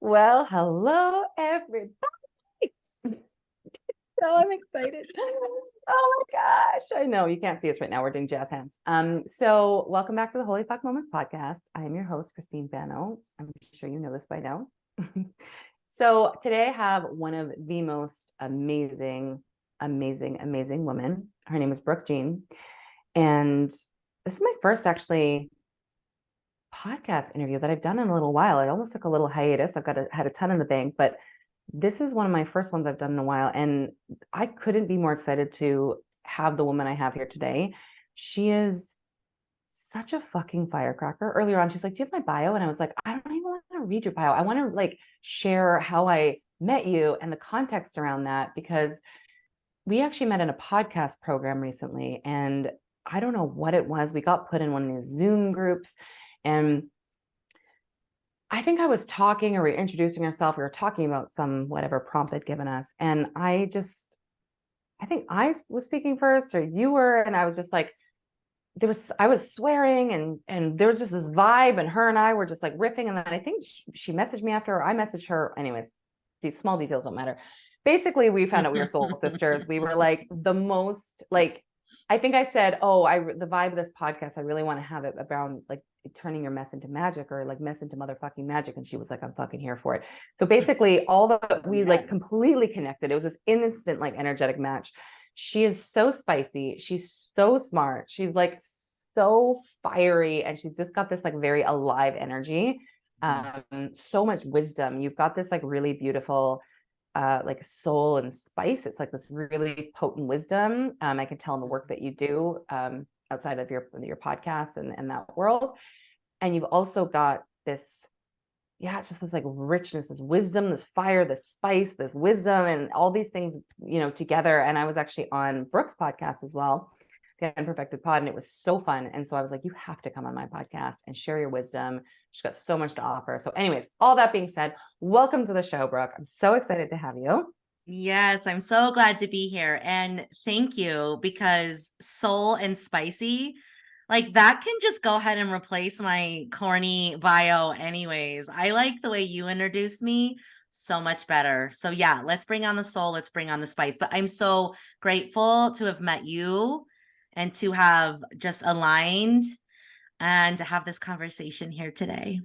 Well, hello, everybody. So I'm excited. Oh my gosh. I know you can't see us right now. We're doing jazz hands. So welcome back to the Holy Fuck Moments podcast. I am your host, Christine Bano. I'm sure you know this by now. So today I have one of the most amazing women. Her name is Brooke Jean. And this is my first actually podcast interview that I've done in a little while. I almost took a little hiatus. Had a ton in the bank, but this is one of my first ones I've done in a while. And I couldn't be more excited to have the woman I have here today. She is such a fucking firecracker. Earlier on, she's like, do you have my bio? And I was like, I don't even want to read your bio. I want to share how I met you and the context around that, because we actually met in a podcast program recently. And I don't know what it was. We got put in one of these Zoom groups. And I think I was talking, or we were introducing ourselves. We were talking about some whatever prompt they'd given us. And I think I was speaking first, or you were. And I was just like, I was swearing, and there was just this vibe, and her and I were just like riffing. And then I think she messaged me after, or I messaged her. Anyways, these small details don't matter. Basically, we found out we were soul sisters. We were like the most, I think I said, the vibe of this podcast, I really want to have it around turning your mess into magic, or mess into motherfucking magic. And she was like, I'm fucking here for it. So basically we completely connected. It was this instant, energetic match. She is so spicy. She's so smart. She's so fiery. And she's just got this very alive energy. So much wisdom. You've got this really beautiful soul and spice. It's this really potent wisdom. I can tell in the work that you do outside of your podcast and that world. And you've also got this, it's just this richness, this wisdom, this fire, this spice, this wisdom, and all these things, together. And I was actually on Brooke's podcast as well, the Unperfected Pod, and it was so fun. And so I was like, you have to come on my podcast and share your wisdom. She's got so much to offer. So anyways, all that being said, welcome to the show, Brooke. I'm so excited to have you. Yes, I'm so glad to be here. And thank you, because soul and spicy, that can just go ahead and replace my corny bio anyways. I like the way you introduced me so much better. So yeah, let's bring on the soul. Let's bring on the spice. But I'm so grateful to have met you and to have just aligned and to have this conversation here today.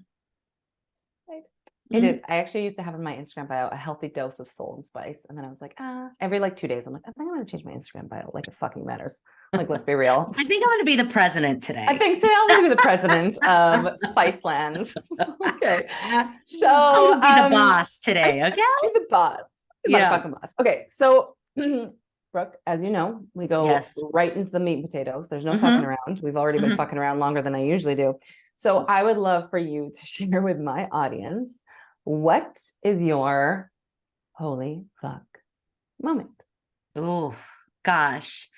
It is. I actually used to have in my Instagram bio a healthy dose of soul and spice. And then I was like, every 2 days, I'm like, I think I'm going to change my Instagram bio. It fucking matters. Let's be real. I think I'm going to be the president today. I think today I'm going to be the president of Spiceland. Okay. So I'm going to be the boss today. Okay. The boss. Fucking boss. Okay. So Brooke, as you know, we go right into the meat and potatoes. There's no fucking around. We've already been fucking around longer than I usually do. So I would love for you to share with my audience, what is your holy fuck moment? Oh, gosh.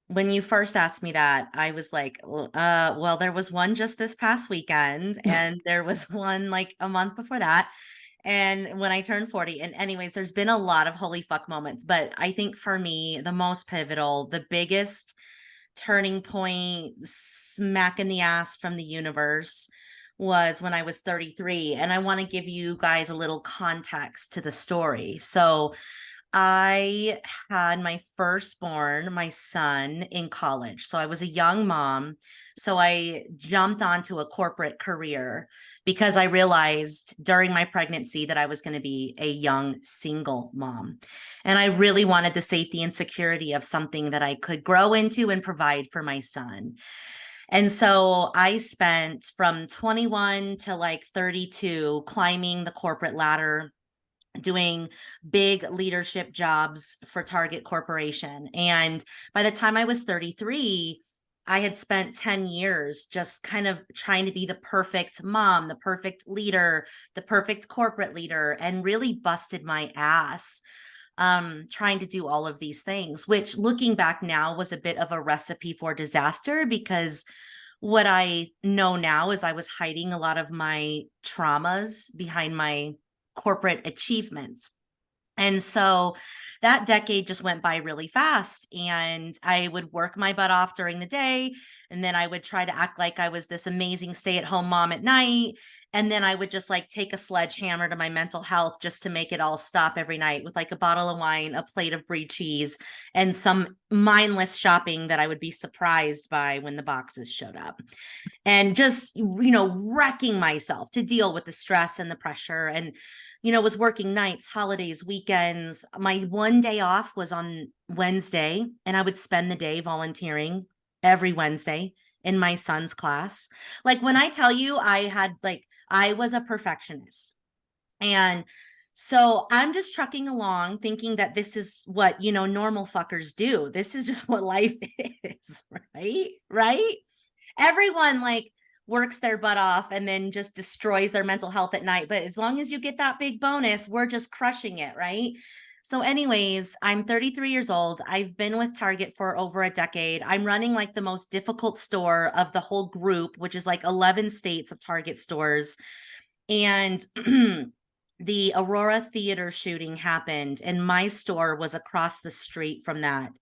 When you first asked me that, I was like, well, there was one just this past weekend, and there was one a month before that. And when I turned 40, and anyways, there's been a lot of holy fuck moments, but I think for me, the most pivotal, the biggest turning point, smack in the ass from the universe, was when I was 33. And I want to give you guys a little context to the story. So I had my firstborn, my son, in college. So I was a young mom. So I jumped onto a corporate career because I realized during my pregnancy that I was going to be a young single mom. And I really wanted the safety and security of something that I could grow into and provide for my son. And so I spent from 21 to 32 climbing the corporate ladder, doing big leadership jobs for Target Corporation. And by the time I was 33, I had spent 10 years just kind of trying to be the perfect mom, the perfect leader, the perfect corporate leader, and really busted my ass trying to do all of these things, which looking back now was a bit of a recipe for disaster, because what I know now is I was hiding a lot of my traumas behind my corporate achievements. And so that decade just went by really fast, and I would work my butt off during the day. And then I would try to act like I was this amazing stay-at-home mom at night. And then I would just like take a sledgehammer to my mental health just to make it all stop every night with like a bottle of wine, a plate of brie cheese, and some mindless shopping that I would be surprised by when the boxes showed up. And just, wrecking myself to deal with the stress and the pressure. And, was working nights, holidays, weekends. My one day off was on Wednesday, and I would spend the day volunteering every Wednesday in my son's class. Like when I tell you I was a perfectionist. And so I'm just trucking along thinking that this is what, normal fuckers do. This is just what life is, right? Right? Everyone like works their butt off and then just destroys their mental health at night. But as long as you get that big bonus, we're just crushing it, right? So anyways, I'm 33 years old. I've been with Target for over a decade. I'm running like the most difficult store of the whole group, which is like 11 states of Target stores. And the Aurora Theatre shooting happened, and my store was across the street from that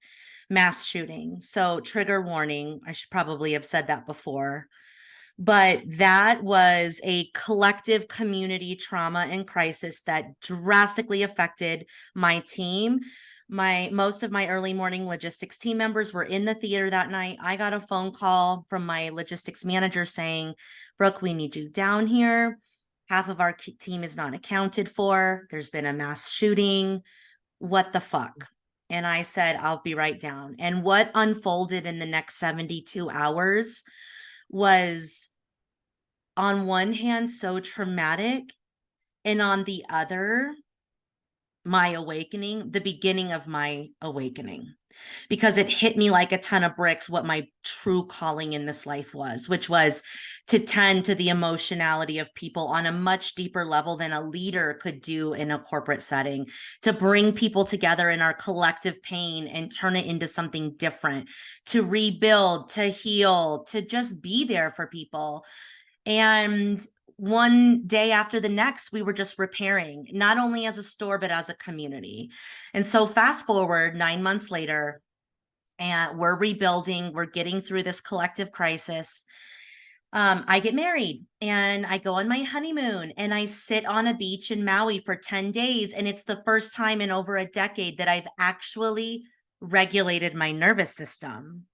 mass shooting. So trigger warning, I should probably have said that before. But that was a collective community trauma and crisis that drastically affected my team. Most of my early morning logistics team members were in the theater that night. I got a phone call from my logistics manager saying, Brooke, we need you down here. Half of our team is not accounted for. There's been a mass shooting. What the fuck? And I said, I'll be right down. And what unfolded in the next 72 hours was, on one hand, so traumatic, and on the other, my awakening, the beginning of my awakening, because it hit me like a ton of bricks what my true calling in this life was, which was to tend to the emotionality of people on a much deeper level than a leader could do in a corporate setting, to bring people together in our collective pain and turn it into something different, to rebuild, to heal, to just be there for people. And one day after the next, we were just repairing, not only as a store, but as a community. And so fast forward 9 months later, and we're rebuilding, we're getting through this collective crisis. I get married and I go on my honeymoon and I sit on a beach in Maui for 10 days. And it's the first time in over a decade that I've actually regulated my nervous system.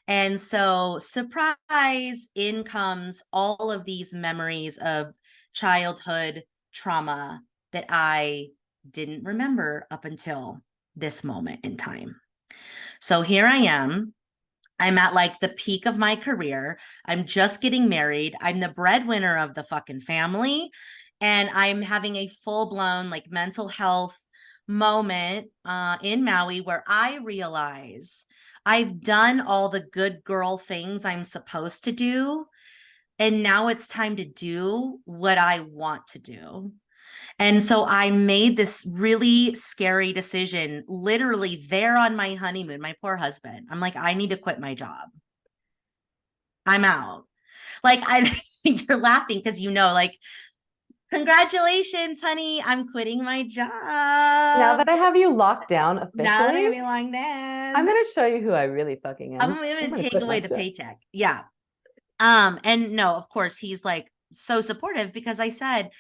And so, surprise, in comes all of these memories of childhood trauma that I didn't remember up until this moment in time. So here I am. I'm at like the peak of my career. I'm just getting married. I'm the breadwinner of the fucking family. And I'm having a full blown like mental health moment in Maui where I realize I've done all the good girl things I'm supposed to do. And now it's time to do what I want to do. And so I made this really scary decision, literally there on my honeymoon, my poor husband. I'm like, I need to quit my job. I'm out. Like, you're laughing because like, congratulations, honey, I'm quitting my job. Now that I have you locked down officially, now that I have you locked down, I'm going to show you who I really fucking am. I'm going to take away the paycheck. Yeah. And no, of course, he's like so supportive because I said,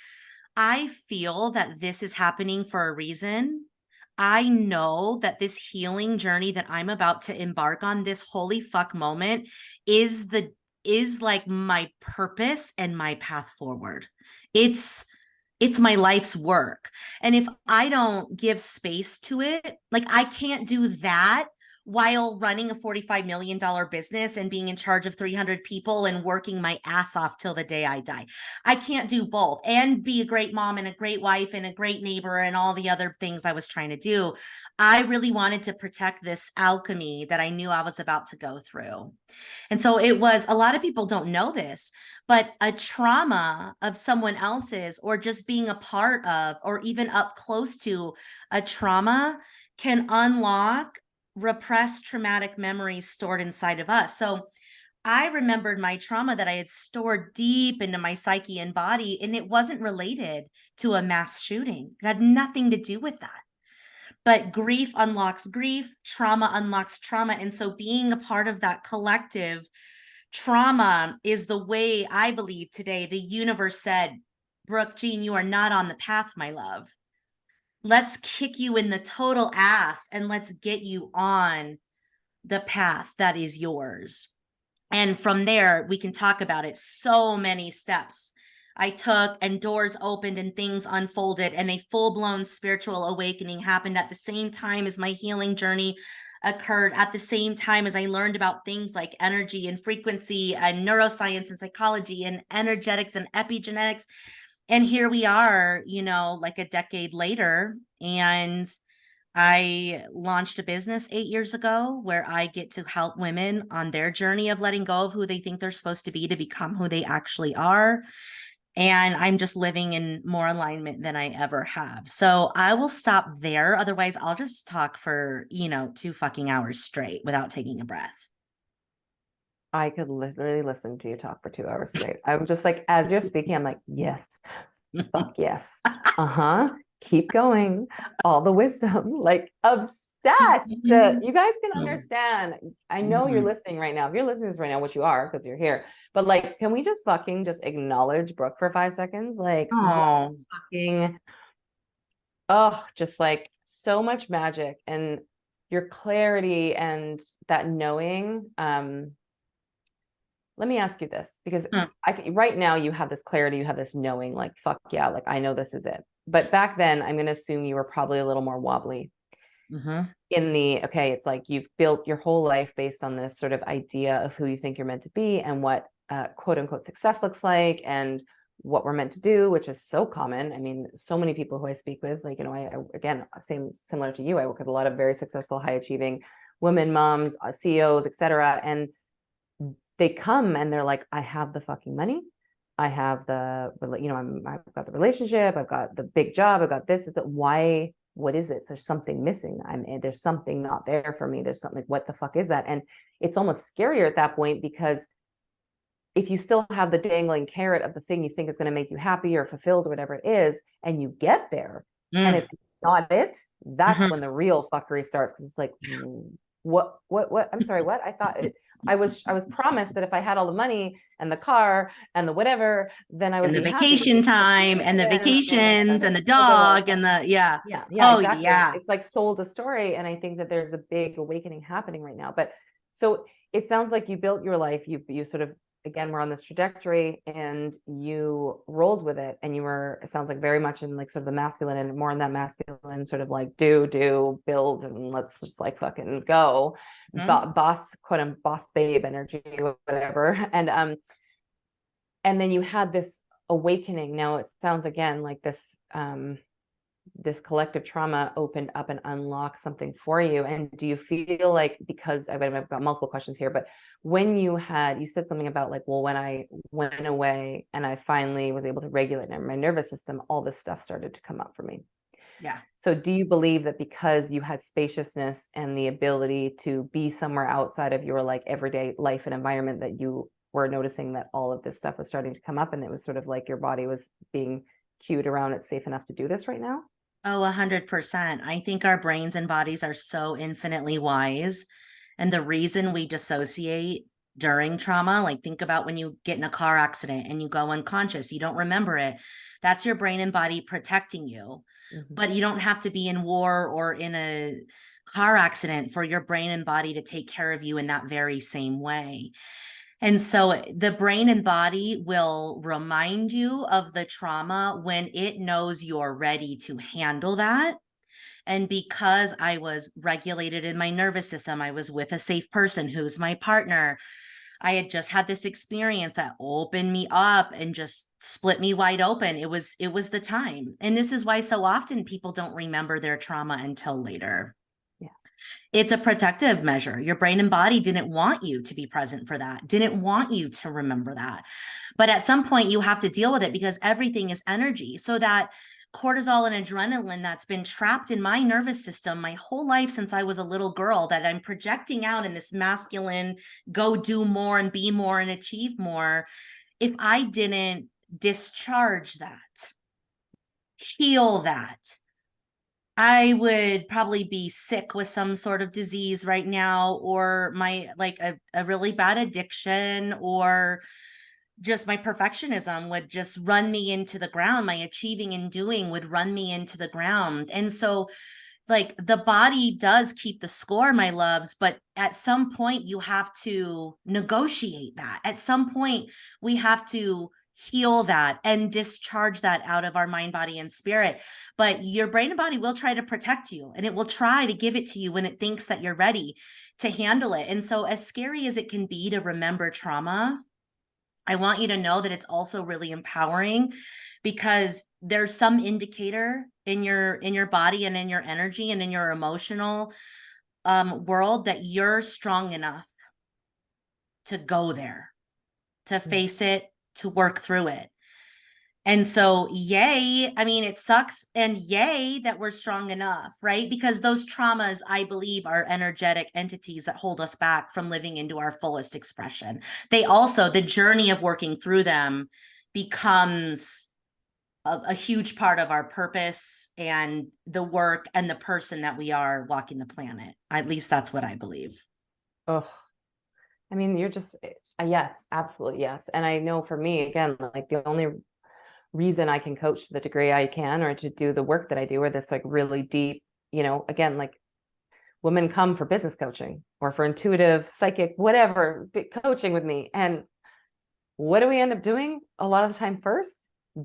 I feel that this is happening for a reason. I know that this healing journey that I'm about to embark on, this holy fuck moment, is like my purpose and my path forward. It's my life's work. And if I don't give space to it, like I can't do that while running a $45 million business and being in charge of 300 people and working my ass off till the day I die. I can't do both and be a great mom and a great wife and a great neighbor and all the other things I was trying to do. I really wanted to protect this alchemy that I knew I was about to go through. And so it was, a lot of people don't know this, but a trauma of someone else's, or just being a part of, or even up close to a trauma, can unlock repressed traumatic memories stored inside of us. So I remembered my trauma that I had stored deep into my psyche and body, and it wasn't related to a mass shooting. It had nothing to do with that. But grief unlocks grief, trauma unlocks trauma. And so being a part of that collective trauma is the way I believe today the universe said, Brooke Jean, you are not on the path, my love. Let's kick you in the total ass and let's get you on the path that is yours. And from there, we can talk about it. So many steps I took, and doors opened and things unfolded, and a full-blown spiritual awakening happened at the same time as my healing journey occurred, at the same time as I learned about things like energy and frequency and neuroscience and psychology and energetics and epigenetics. And here we are, like a decade later, and I launched a business 8 years ago where I get to help women on their journey of letting go of who they think they're supposed to be to become who they actually are. And I'm just living in more alignment than I ever have. So I will stop there. Otherwise, I'll just talk for, 2 fucking hours straight without taking a breath. I could literally listen to you talk for 2 hours straight. I'm just like, as you're speaking, I'm like, yes, fuck yes. Keep going. All the wisdom, like obsessed. You guys can understand. I know you're listening right now. If you're listening to this right now, which you are because you're here, but like, can we just fucking just acknowledge Brooke for 5 seconds? Like, fucking, just like so much magic and your clarity and that knowing. Let me ask you this, because right now you have this clarity, you have this knowing, like, fuck yeah, like I know this is it. But back then, I'm going to assume you were probably a little more wobbly it's like you've built your whole life based on this sort of idea of who you think you're meant to be and what quote unquote success looks like and what we're meant to do, which is so common. I mean, so many people who I speak with, like, I again, similar to you, I work with a lot of very successful, high achieving women, moms, CEOs, etc. And they come and they're like, I have the fucking money. I have the, I've got the relationship. I've got the big job. I've got this. Why? What is it? There's something missing. There's something not there for me. There's something like, what the fuck is that? And it's almost scarier at that point, because if you still have the dangling carrot of the thing you think is going to make you happy or fulfilled or whatever it is, and you get there and it's not it, that's when the real fuckery starts. Because it's like, what? I'm sorry, what? I thought I was promised that if I had all the money and the car and the whatever, then I would be happy. Vacation time and the vacations and the dog and the exactly. It's like sold a story. And I think that there's a big awakening happening right now. But so it sounds like you built your life, you sort of, again, we're on this trajectory and you rolled with it, and you were, it sounds like, very much in like sort of the masculine and more in that masculine sort of like do build and let's just like fucking go, boss, boss babe energy, whatever. And then you had this awakening. Now it sounds again like this collective trauma opened up and unlocked something for you. And do you feel like, because I've got multiple questions here, but when you said something about like, well, when I went away and I finally was able to regulate my nervous system, all this stuff started to come up for me. Yeah. So do you believe that because you had spaciousness and the ability to be somewhere outside of your like everyday life and environment, that you were noticing that all of this stuff was starting to come up, and it was sort of like your body was being cued around, it's safe enough to do this right now? Oh, 100%. I think our brains and bodies are so infinitely wise. And the reason we dissociate during trauma, like think about when you get in a car accident and you go unconscious, you don't remember it. That's your brain and body protecting you. But you don't have to be in war or in a car accident for your brain and body to take care of you in that very same way. And so the brain and body will remind you of the trauma when it knows you're ready to handle that. And because I was regulated in my nervous system, I was with a safe person who's my partner. I had just had this experience that opened me up and just split me wide open. It was the time. And this is why so often people don't remember their trauma until later. It's a protective measure. Your brain and body didn't want you to be present for that, didn't want you to remember that. But at some point you have to deal with it, because everything is energy. So that cortisol and adrenaline that's been trapped in my nervous system my whole life since I was a little girl, that I'm projecting out in this masculine, go do more and be more and achieve more. If I didn't discharge that, heal that, I would probably be sick with some sort of disease right now, or my like a really bad addiction, or just my perfectionism would just run me into the ground. My achieving and doing would run me into the ground. And so like the body does keep the score, my loves, but at some point you have to negotiate that. At some point we have to heal that and discharge that out of our mind, body, and spirit. But your brain and body will try to protect you, and it will try to give it to you when it thinks that you're ready to handle it. And so as scary as it can be to remember trauma, I want you to know that it's also really empowering, because there's some indicator in your body and in your energy and in your emotional world that you're strong enough to go there, to face it, to work through it. And so, yay, I mean, it sucks, and yay that we're strong enough, right? Because those traumas, I believe, are energetic entities that hold us back from living into our fullest expression. They also, the journey of working through them becomes a huge part of our purpose and the work and the person that we are walking the planet. At least that's what I believe. Oh, I mean, you're just, yes, absolutely. Yes. And I know for me, again, like the only reason I can coach to the degree I can, or to do the work that I do, or this like really deep, again, like women come for business coaching or for intuitive, psychic, whatever, coaching with me. And what do we end up doing a lot of the time first?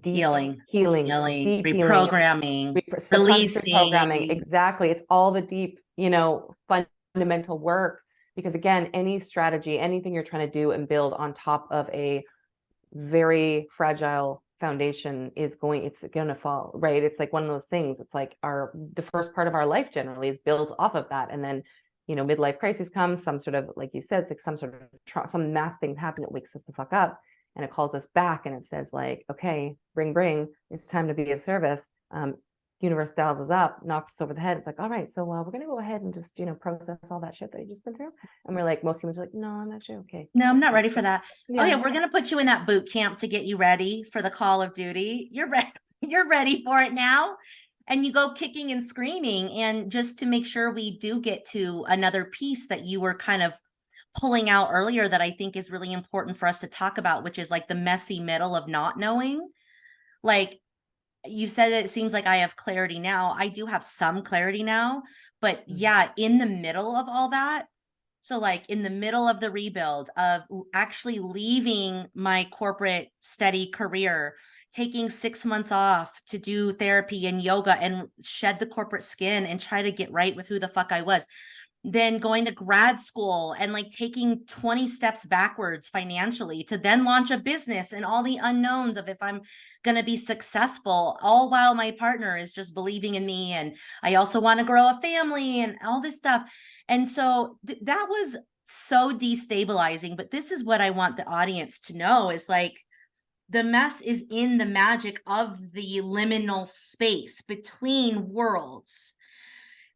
Deep Healing, deep reprogramming, subconscious releasing. reprogramming. Exactly. It's all the deep, fundamental work. Because again, any strategy, anything you're trying to do and build on top of a very fragile foundation it's going to fall, right? It's like one of those things. It's like the first part of our life generally is built off of that. And then, midlife crisis comes, some sort of, like you said, it's like some sort of some mass thing happen that wakes us the fuck up. And it calls us back and it says like, okay, bring, it's time to be of service. Universe dials us up, knocks us over the head. It's like, all right, so we're going to go ahead and just, process all that shit that you just been through. And we're like, most humans are like, no, I'm actually okay. No, I'm not ready for that. Yeah. Oh yeah, we're going to put you in that boot camp to get you ready for the call of duty. You're ready. You're ready for it now. And you go kicking and screaming. And just to make sure we do get to another piece that you were kind of pulling out earlier that I think is really important for us to talk about, which is like the messy middle of not knowing. Like you said, that it seems like I have clarity now. I do have some clarity now, but yeah, in the middle of all that. So like in the middle of the rebuild of actually leaving my corporate steady career, taking 6 months off to do therapy and yoga and shed the corporate skin and try to get right with who the fuck I was. Then going to grad school and like taking 20 steps backwards financially to then launch a business and all the unknowns of if I'm going to be successful, all while my partner is just believing in me. And I also want to grow a family and all this stuff. And so that was so destabilizing. But this is what I want the audience to know is like, the mess is in the magic of the liminal space between worlds.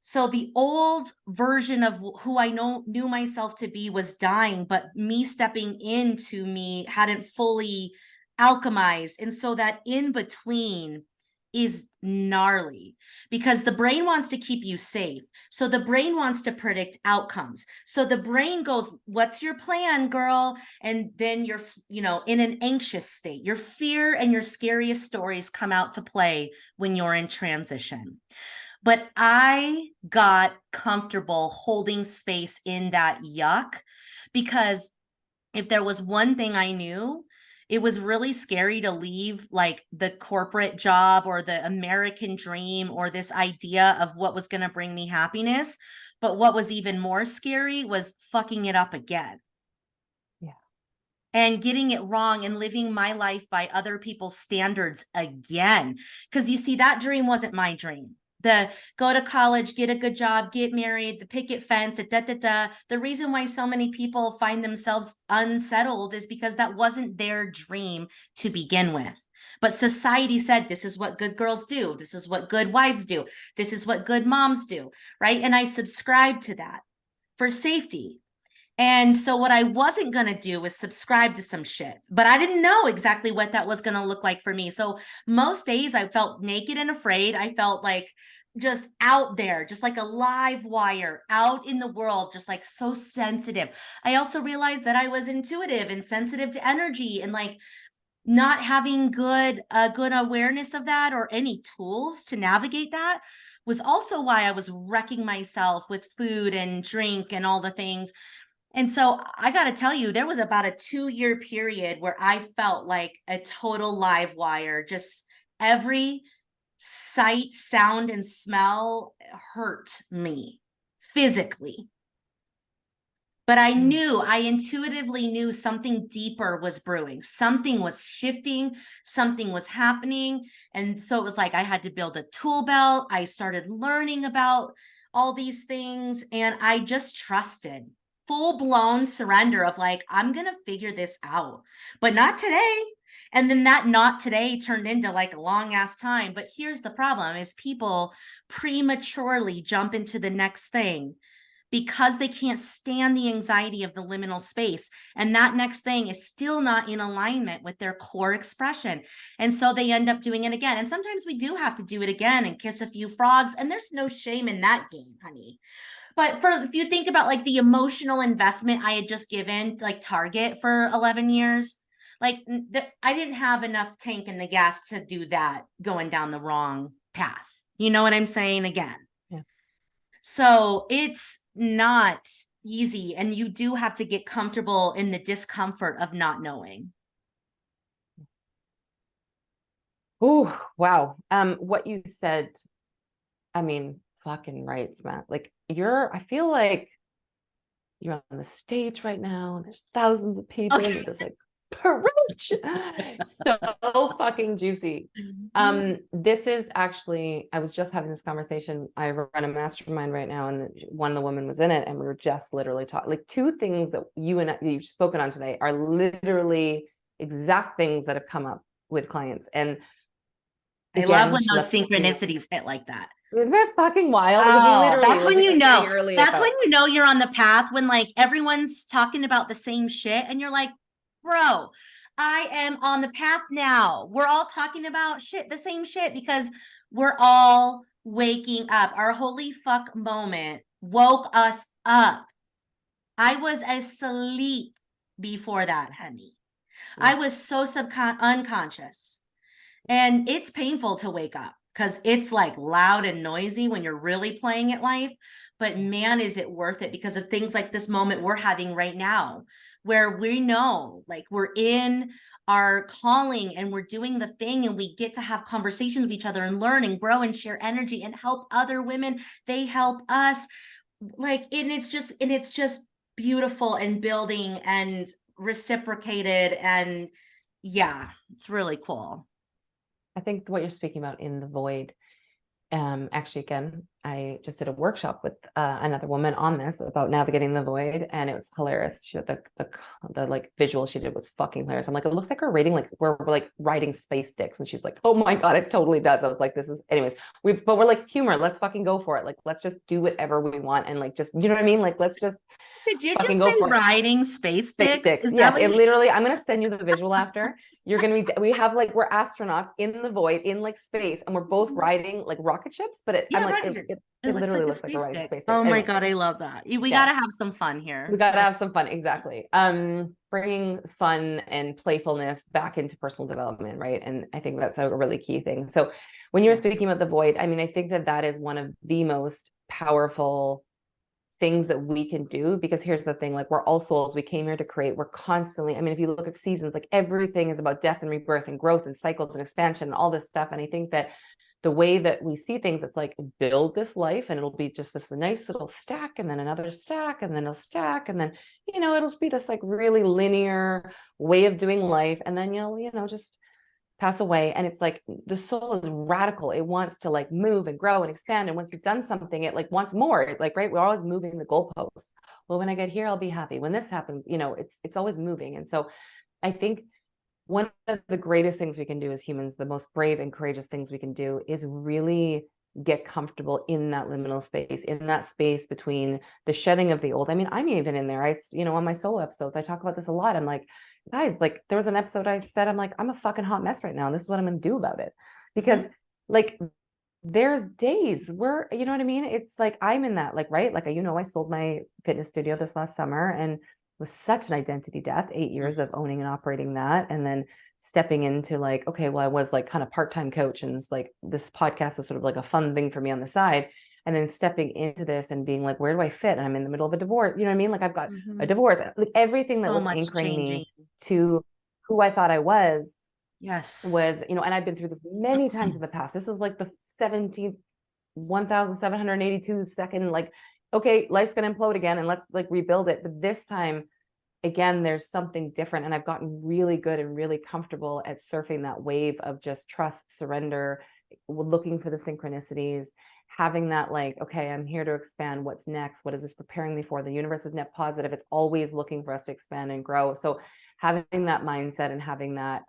So the old version of who I knew myself to be was dying, but me stepping into me hadn't fully alchemized. And so that in between is gnarly because the brain wants to keep you safe. So the brain wants to predict outcomes. So the brain goes, what's your plan, girl? And then you're, in an anxious state. Your fear and your scariest stories come out to play when you're in transition. But I got comfortable holding space in that yuck because if there was one thing I knew, it was really scary to leave like the corporate job or the American dream or this idea of what was going to bring me happiness. But what was even more scary was fucking it up again. Yeah. And getting it wrong and living my life by other people's standards again. Because you see, that dream wasn't my dream. The go to college, get a good job, get married, the picket fence, The reason why so many people find themselves unsettled is because that wasn't their dream to begin with. But society said, this is what good girls do. This is what good wives do. This is what good moms do, right? And I subscribed to that for safety. And so what I wasn't going to do was subscribe to some shit, but I didn't know exactly what that was going to look like for me. So most days I felt naked and afraid. I felt like just out there, just like a live wire out in the world, just like so sensitive. I also realized that I was intuitive and sensitive to energy, and like not having good awareness of that or any tools to navigate that was also why I was wrecking myself with food and drink and all the things. And so I got to tell you, there was about a 2-year period where I felt like a total live wire. Just every sight, sound, and smell hurt me physically. But I intuitively knew something deeper was brewing. Something was shifting, something was happening. And so it was like I had to build a tool belt. I started learning about all these things, and I just trusted. Full blown surrender of like, I'm going to figure this out, but not today. And then that not today turned into like a long ass time. But here's the problem is people prematurely jump into the next thing because they can't stand the anxiety of the liminal space. And that next thing is still not in alignment with their core expression. And so they end up doing it again. And sometimes we do have to do it again and kiss a few frogs. And there's no shame in that game, honey. But if you think about like the emotional investment I had just given, like Target for 11 years, like I didn't have enough tank in the gas to do that going down the wrong path. You know what I'm saying? Again. Yeah. So it's not easy, and you do have to get comfortable in the discomfort of not knowing. Oh, wow. What you said, I mean, fucking right, Matt. Like I feel like you're on the stage right now and there's thousands of people and you're just like, preach. So fucking juicy. This is actually, I was just having this conversation. I run a mastermind right now, and one of the women was in it, and we were just literally talking, like, two things that you've spoken on today are literally exact things that have come up with clients. And I love when those synchronicities hit like that. Isn't that fucking wild? Oh, that's when you know. That's when you know you're on the path, when like everyone's talking about the same shit and you're like, bro, I am on the path now. We're all talking about the same shit, because we're all waking up. Our holy fuck moment woke us up. I was asleep before that, honey. I was so unconscious. And it's painful to wake up because it's like loud and noisy when you're really playing at life. But man, is it worth it because of things like this moment we're having right now, where we know like we're in our calling and we're doing the thing, and we get to have conversations with each other and learn and grow and share energy and help other women. They help us. Like, and it's just beautiful and building and reciprocated. And yeah, it's really cool. I think what you're speaking about in the void, actually, again, I just did a workshop with another woman on this about navigating the void, and it was hilarious. She had the like visual she did was fucking hilarious. I'm like, it looks like we're like riding space dicks, and she's like, oh my god, it totally does. I was like, this is, anyways, but we're like, humor, let's fucking go for it. Like, let's just do whatever we want, and like, just, you know what I mean? Like, let's just. Did you just say riding space dicks? Is yes, it literally, I'm going to send you the visual after. You're going to be, we're astronauts in the void, in like space, and we're both riding like rocket ships, but it literally looks like a riding space. Oh my God, I love that. We got to have some fun here. We got to have some fun. Exactly. Bringing fun and playfulness back into personal development, right? And I think that's a really key thing. So when you're speaking about the void, I mean, I think that is one of the most powerful things that we can do, because here's the thing, like, we're all souls, we came here to create, we're constantly, I mean, if you look at seasons, like everything is about death and rebirth and growth and cycles and expansion and all this stuff. And I think that the way that we see things, it's like, build this life and it'll be just this nice little stack, and then another stack, and then a stack, and then, it'll be this like really linear way of doing life, and then just pass away. And it's like, the soul is radical. It wants to like move and grow and expand. And once you've done something, it like wants more. It's like, right, we're always moving the goalposts. Well, when I get here, I'll be happy. When this happens, it's always moving. And so I think one of the greatest things we can do as humans, the most brave and courageous things we can do, is really get comfortable in that liminal space, in that space between the shedding of the old. I mean, I'm even in there. On my solo episodes, I talk about this a lot. I'm like, guys, like, there was an episode I said, I'm like, I'm a fucking hot mess right now, and this is what I'm going to do about it. Because like, there's days where, you know what I mean? It's like, I'm in that, like, right. Like, I sold my fitness studio this last summer and was such an identity death, 8 years of owning and operating that. And then stepping into like, okay, well, I was like kind of part-time coach, and it's like, this podcast is sort of like a fun thing for me on the side. And then stepping into this and being like, where do I fit? And I'm in the middle of a divorce. You know what I mean? Like, I've got a divorce, like everything that So was much anchoring changing. me to who I thought I was, Yes. and I've been through this many times in the past. This is like the 17th 1782 second, like, okay, life's going to implode again and let's like rebuild it. But this time, again, there's something different. And I've gotten really good and really comfortable at surfing that wave of just trust, surrender, looking for the synchronicities, having that like, okay, I'm here to expand. What's next? What is this preparing me for? The universe is net positive. It's always looking for us to expand and grow. So having that mindset and having that,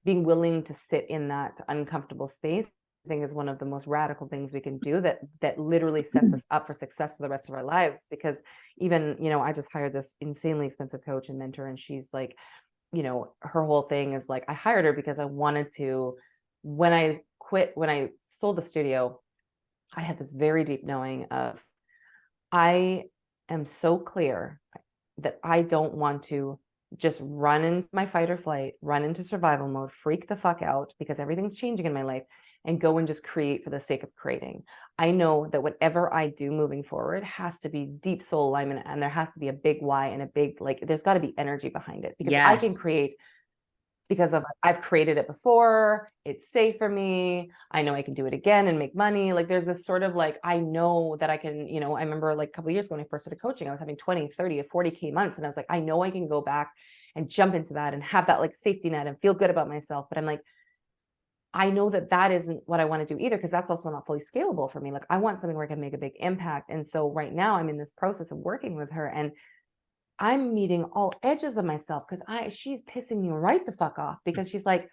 being willing to sit in that uncomfortable space, I think, is one of the most radical things we can do, that literally sets us up for success for the rest of our lives. Because even, I just hired this insanely expensive coach and mentor, and she's like, her whole thing is like, I hired her because I wanted to, when I sold the studio, I had this very deep knowing of, I am so clear that I don't want to just run into my fight or flight, run into survival mode, freak the fuck out because everything's changing in my life, and go and just create for the sake of creating. I know that whatever I do moving forward has to be deep soul alignment, and there has to be a big why and a big, like, there's got to be energy behind it, because I can Yes. create because I've created it before. It's safe for me. I know I can do it again and make money. Like, there's this sort of like, I know that I can, I remember like a couple of years ago when I first started coaching, I was having 20, 30 or 40K months. And I was like, I know I can go back and jump into that and have that like safety net and feel good about myself. But I'm like, I know that that isn't what I want to do either, because that's also not fully scalable for me. Like, I want something where I can make a big impact. And so right now I'm in this process of working with her, and I'm meeting all edges of myself, because she's pissing me right the fuck off, because she's like,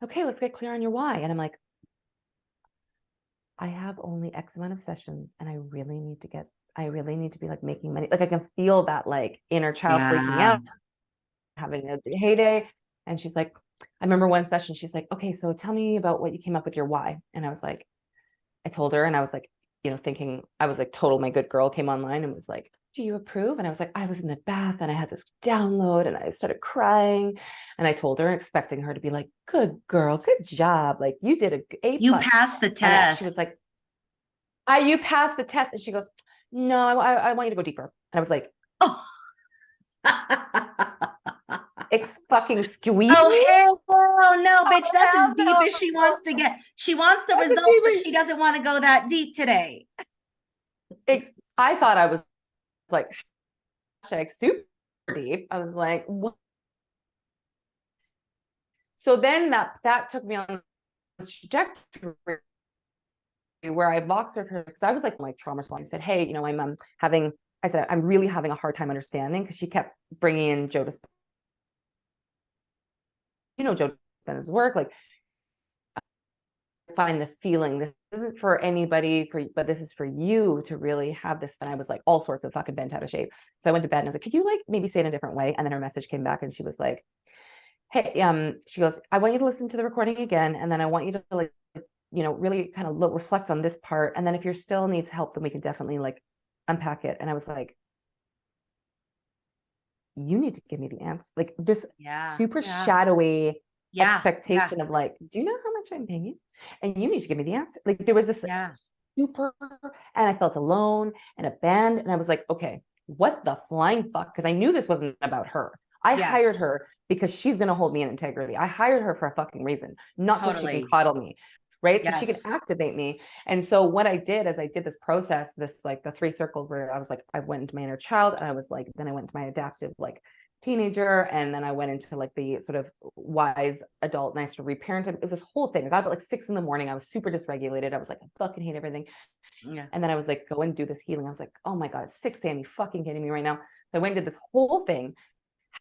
okay, let's get clear on your why. And I'm like, I have only X amount of sessions, and I really need to be like making money. Like, I can feel that like inner child freaking Yeah. out, having a heyday. And she's like, I remember one session, she's like, okay, so tell me about what you came up with your why. And I was like, I told her, and I was like, thinking I was like total my good girl, came online and was like, do you approve? And I was like, I was in the bath and I had this download and I started crying. And I told her, expecting her to be like, good girl, good job. Like, you did A You plus. passed the And she was test. like, you passed the test. And she goes, no, I want you to go deeper. And I was like, Oh. fucking squeeze Oh, me? hell no, bitch. Oh, That's as hell deep as she no. wants to get. She wants the That's a results, but deep. she doesn't want to go that deep today. I thought I was like, super deep. I was like, what? So then that took me on this trajectory where I boxed her, because I was like trauma response. I said, hey, I said, I'm really having a hard time understanding, because she kept bringing in Joe to, Joe done his work. Like, find the feeling, this isn't for anybody, but this is for you to really have this. And I was like all sorts of fucking bent out of shape. So I went to bed and I was like, could you like maybe say it in a different way? And then her message came back and she was like, hey, she goes, I want you to listen to the recording again. And then I want you to like, really kind of reflect on this part. And then if you're still needs help, then we can definitely like unpack it. And I was like, you need to give me the answer. Like, this super shadowy expectation of like, do you know how much I'm paying you? And you need to give me the answer. Like, there was this super, and I felt alone and abandoned. And I was like, okay, what the flying fuck? Because I knew this wasn't about her. I hired her because she's going to hold me in integrity. I hired her for a fucking reason, not so she can coddle me. Right. So she can activate me. And so what I did is I did this process, this like the 3 circles, where I was like, I went into my inner child, and I was like, then I went to my adaptive like teenager, and then I went into like the sort of wise adult, and I started reparenting. It was this whole thing. I got up at like 6 a.m. I was super dysregulated. I was like, I fucking hate everything. And then I was like, go and do this healing. I was like, oh my God, 6 a.m. You fucking kidding me right now? So I went and did this whole thing,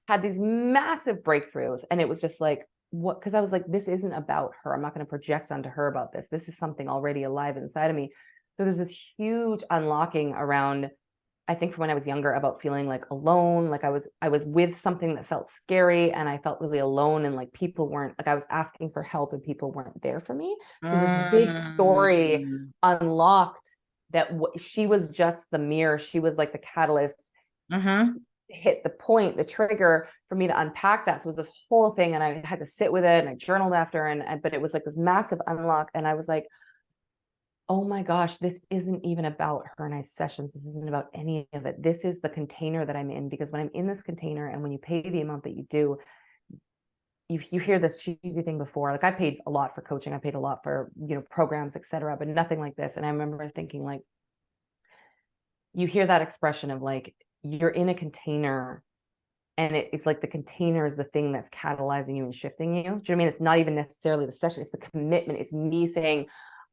had these massive breakthroughs, and it was just like, what? Because I was like, this isn't about her. I'm not going to project onto her about this. This is something already alive inside of me. So there's this huge unlocking around, I think from when I was younger, about feeling like alone, like I was with something that felt scary, and I felt really alone, and like people weren't, like I was asking for help and people weren't there for me. So this big story Mm. unlocked that she was just the mirror. She was like the catalyst Mm-hmm. to hit the point, the trigger for me to unpack that. So it was this whole thing, and I had to sit with it, and I journaled after, and but it was like this massive unlock, and I was like, oh my gosh, this isn't even about her and I sessions. This isn't about any of it. This is the container that I'm in, because when I'm in this container, and when you pay the amount that you do, you hear this cheesy thing before. Like I paid a lot for coaching. I paid a lot for, programs, etc., but nothing like this. And I remember thinking, like, you hear that expression of like, you're in a container, and it's like the container is the thing that's catalyzing you and shifting you. Do you know what I mean? It's not even necessarily the session. It's the commitment. It's me saying,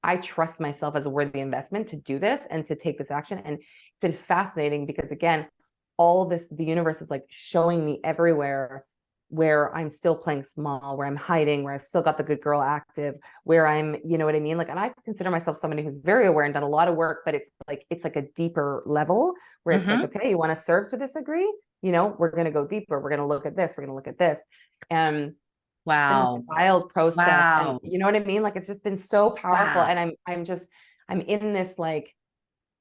I trust myself as a worthy investment to do this and to take this action. And it's been fascinating because, again, all this, the universe is like showing me everywhere where I'm still playing small, where I'm hiding, where I've still got the good girl active, where I'm, you know what I mean? Like, and I consider myself somebody who's very aware and done a lot of work, but it's like a deeper level where it's like, okay, you want to serve to this degree? We're going to go deeper. We're going to look at this. We're going to look at this. And it's been this Wow. wild process. And Wow. you know what I mean? Like, it's just been so powerful. Wow. And I'm in this like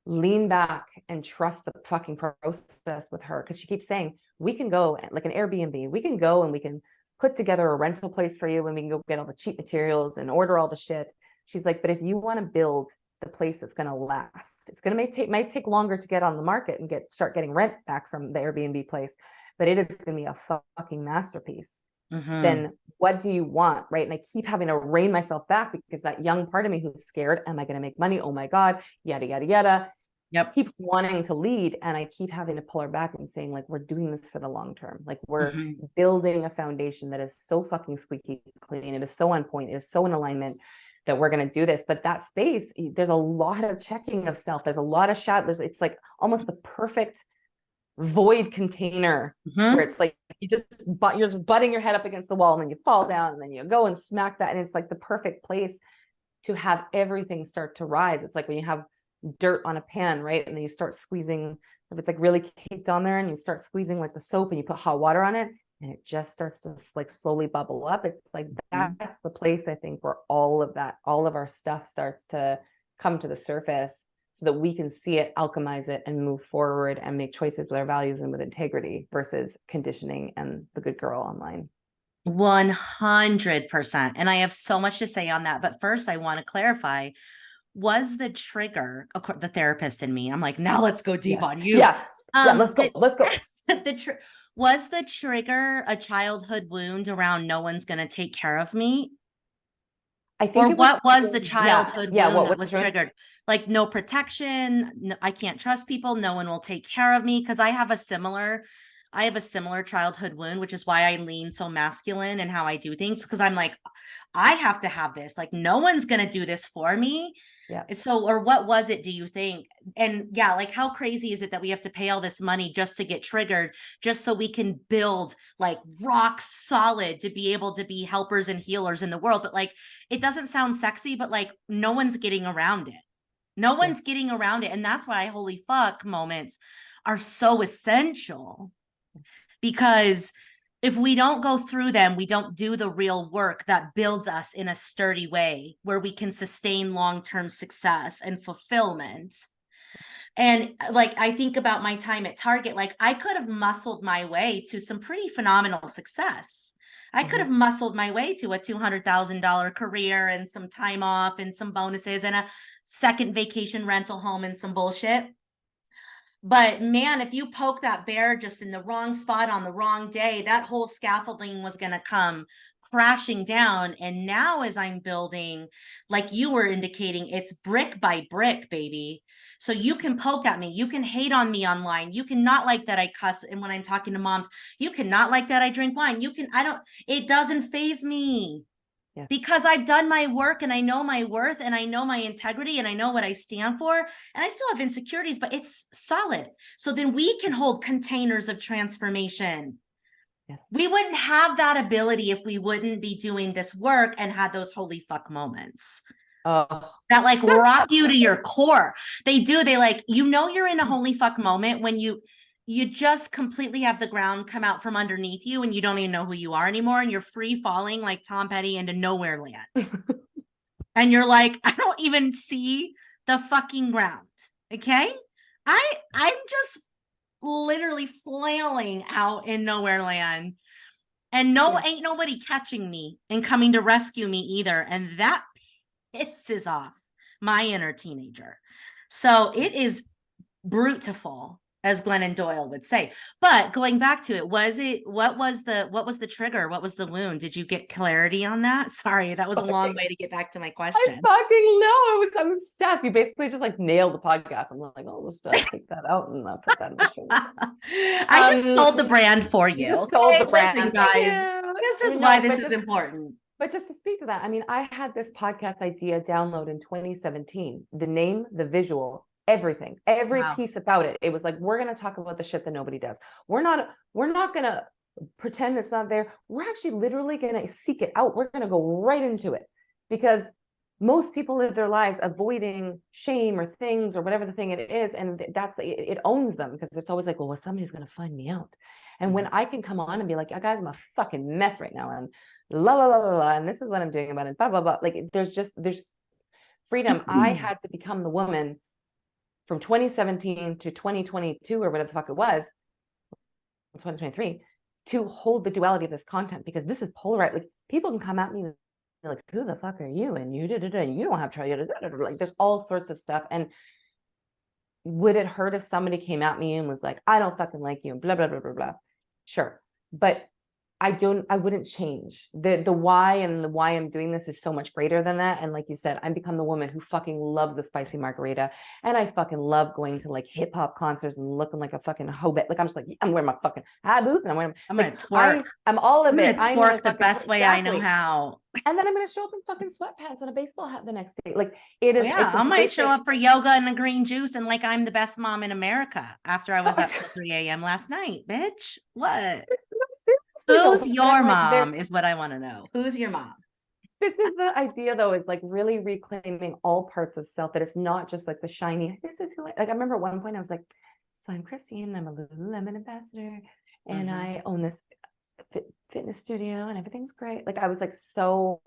lean back and trust the fucking process with her. Cause she keeps saying, we can go like an Airbnb, we can go and we can put together a rental place for you, and we can go get all the cheap materials and order all the shit. She's like, but if you want to build the place that's going to last, it's going to might take longer to get on the market and start getting rent back from the Airbnb place, but it is going to be a fucking masterpiece. Then what do you want? Right. And I keep having to rein myself back, because that young part of me who's scared, am I going to make money? Oh my God, yada, yada, yada. Yep. Keeps wanting to lead. And I keep having to pull her back and saying, like, we're doing this for the long term. Like, we're building a foundation that is so fucking squeaky clean. It is so on point. It is so in alignment that we're going to do this. But that space, there's a lot of checking of self. There's a lot of it's like almost the perfect void container where it's like you're just butting your head up against the wall, and then you fall down, and then you go and smack that, and it's like the perfect place to have everything start to rise. It's like when you have dirt on a pan, right? And then you start squeezing, if it's like really caked on there, and you start squeezing like the soap, and you put hot water on it, and it just starts to like slowly bubble up. It's like that's the place, I think, where all of our stuff starts to come to the surface, so that we can see it, alchemize it, and move forward and make choices with our values and with integrity, versus conditioning and the good girl online. 100%. And I have so much to say on that. But first, I want to clarify, was the trigger, of course, the therapist in me? I'm like, now let's go deep on you. Yeah. Let's go. Was the trigger a childhood wound around no one's going to take care of me? I think or what was the childhood wound that was triggered? Like, no protection. No, I can't trust people. No one will take care of me. Cause I have a similar childhood wound, which is why I lean so masculine in how I do things. Cause I'm like, I have to have this, like, no one's going to do this for me. Yeah. So, or what was it, do you think? And yeah, like, how crazy is it that we have to pay all this money just to get triggered, just so we can build like rock solid to be able to be helpers and healers in the world? But like, it doesn't sound sexy, but like, no one's getting around it. No one's getting around it. And that's why holy fuck moments are so essential, because if we don't go through them, we don't do the real work that builds us in a sturdy way where we can sustain long-term success and fulfillment. And like, I think about my time at Target, like, I could have muscled my way to some pretty phenomenal success. I could have muscled my way to a $200,000 career and some time off and some bonuses and a second vacation rental home and some bullshit. But man, if you poke that bear just in the wrong spot on the wrong day, that whole scaffolding was going to come crashing down. And now, as I'm building, like you were indicating, it's brick by brick, baby. So you can poke at me, you can hate on me online, you can not like that I cuss, and when I'm talking to moms, you can not like that I drink wine, it doesn't faze me. Yes. Because I've done my work, and I know my worth, and I know my integrity, and I know what I stand for, and I still have insecurities, but it's solid. So then we can hold containers of transformation. Yes. We wouldn't have that ability if we wouldn't be doing this work and had those holy fuck moments. Oh, that like rock you to your core. They do. They like, you're in a holy fuck moment when you just completely have the ground come out from underneath you and you don't even know who you are anymore. And you're free falling like Tom Petty into nowhere land. And you're like, I don't even see the fucking ground. Okay. I'm just literally flailing out in nowhere land. And ain't nobody catching me and coming to rescue me either. And that pisses off my inner teenager. So it is brutal, as Glennon Doyle would say. But going back to it, what was the trigger? What was the wound? Did you get clarity on that? Sorry, that was a long way to get back to my question. I fucking know. I'm obsessed. You basically just like nailed the podcast. I'm like, oh, let's take that out and put that in the show. I just sold the brand for you. Just sold the brand. Listen, guys, this is why this is important. But just to speak to that, I mean, I had this podcast idea download in 2017. The name, the visual, everything, every piece about it. It was like, we're going to talk about the shit that nobody does. We're not going to pretend it's not there. We're actually literally going to seek it out. We're going to go right into it, because most people live their lives avoiding shame or things or whatever the thing it is. And it owns them, because it's always like, well, somebody's going to find me out. And when I can come on and be like, oh, guys, I'm a fucking mess right now. And la, la, la, la, la, and this is what I'm doing about it. Blah, blah, blah. Like there's freedom. I had to become the woman from 2017 to 2022 or whatever the fuck it was, 2023, to hold the duality of this content, because this is polarized. Like people can come at me like, who the fuck are you? And you and you don't have to, like there's all sorts of stuff. And would it hurt if somebody came at me and was like, I don't fucking like you and blah, blah, blah, blah, blah. Sure. But I wouldn't change the why, and the why I'm doing this is so much greater than that. And like you said, I'm become the woman who fucking loves a spicy margarita, and I fucking love going to like hip hop concerts and looking like a fucking hobbit. Like I'm just like, I'm wearing my fucking high boots and I'm gonna twerk. I'm all of it. I'm gonna twerk the best way I know how. And then I'm gonna show up in fucking sweatpants and a baseball hat the next day. Like it is. Yeah, I might show up for yoga and a green juice and like I'm the best mom in America after I was up till 3 a.m. last night, bitch. What? Who's your mom is what I want to know. Who's your mom? This is the idea, though, is like really reclaiming all parts of self, that it's not just like the shiny, this is who I remember at one point I was like, so I'm Christine, I'm a Lululemon ambassador, and I own this fitness studio and everything's great. Like I was like, so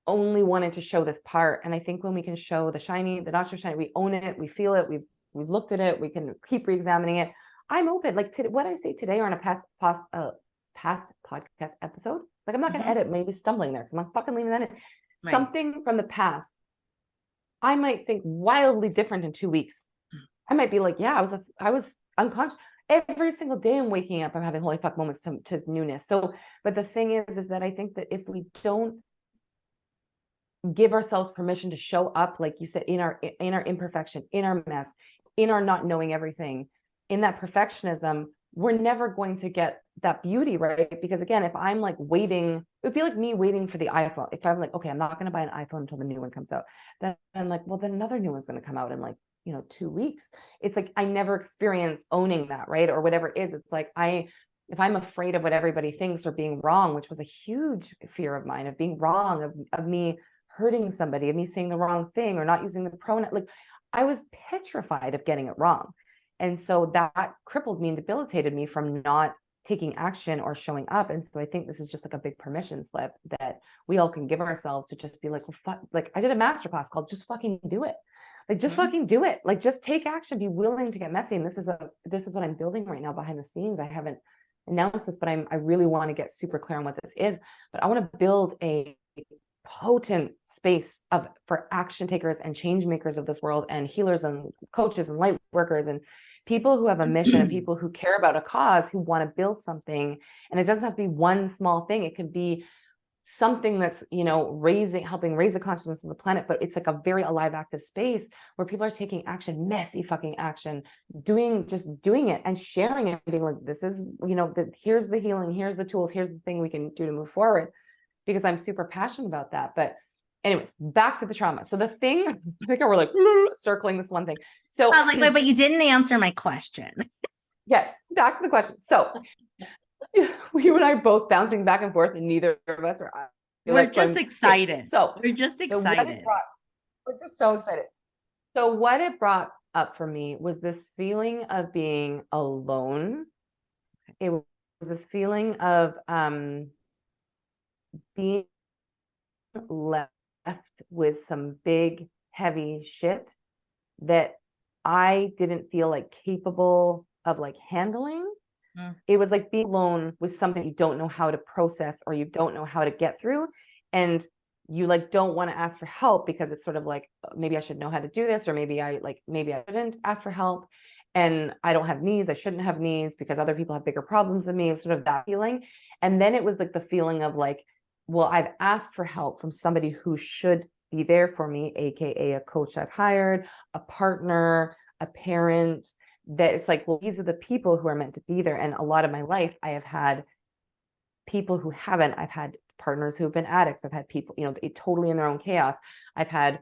only wanted to show this part. And I think when we can show the shiny, the not so shiny, we own it, we feel it, we've looked at it, we can keep re-examining it. I'm open. Like what I say today or on a past podcast episode, like I'm not going to edit, maybe stumbling there, because I'm fucking leaving that in. Right. Something from the past, I might think wildly different in 2 weeks. I might be like, yeah, I was unconscious. Every single day I'm waking up, I'm having holy fuck moments to newness. So, but the thing is that I think that if we don't give ourselves permission to show up, like you said, in our imperfection, in our mess, in our not knowing everything, in that perfectionism, we're never going to get that beauty, right? Because again, if I'm like waiting, it would be like me waiting for the iPhone. If I'm like, okay, I'm not going to buy an iPhone until the new one comes out, then I'm like, well, then another new one's going to come out in like, 2 weeks. It's like, I never experience owning that, right? Or whatever it is. It's like, if I'm afraid of what everybody thinks or being wrong, which was a huge fear of mine, of being wrong, of me hurting somebody, of me saying the wrong thing or not using the pronoun, like I was petrified of getting it wrong. And so that crippled me and debilitated me from not taking action or showing up. And so I think this is just like a big permission slip that we all can give ourselves to just be like, well, fuck, like I did a masterclass called Just Fucking Do It. Like, just fucking do it. Like, just take action, be willing to get messy. And this is what I'm building right now behind the scenes. I haven't announced this, but I really want to get super clear on what this is. But I want to build a potent space for action takers and change makers of this world, and healers and coaches and light workers and people who have a mission and people who care about a cause, who want to build something. And it doesn't have to be one small thing. It could be something that's, helping raise the consciousness of the planet, but it's like a very alive, active space where people are taking action, messy fucking action, doing it and sharing it, being like, this is, here's the healing, here's the tools, here's the thing we can do to move forward, because I'm super passionate about that. But anyways, back to the trauma. So the thing, I think we're like circling this one thing. So I was like, wait, but you didn't answer my question. Yes, back to the question. So you and I are both bouncing back and forth, and neither of us are. We're just excited. So we're just excited. We're just so excited. So what it brought up for me was this feeling of being alone. It was this feeling of being left with some big, heavy shit that I didn't feel like capable of like handling. It was like being alone with something you don't know how to process or you don't know how to get through. And you like don't want to ask for help because it's sort of like maybe I should know how to do this, or maybe I shouldn't ask for help. And I don't have needs. I shouldn't have needs because other people have bigger problems than me. It was sort of that feeling. And then it was like the feeling of like, well, I've asked for help from somebody who should be there for me, aka a coach I've hired, a partner, a parent, that it's like, well, these are the people who are meant to be there. And a lot of my life, I have had people who haven't. I've had partners who've been addicts. I've had people, totally in their own chaos. I've had,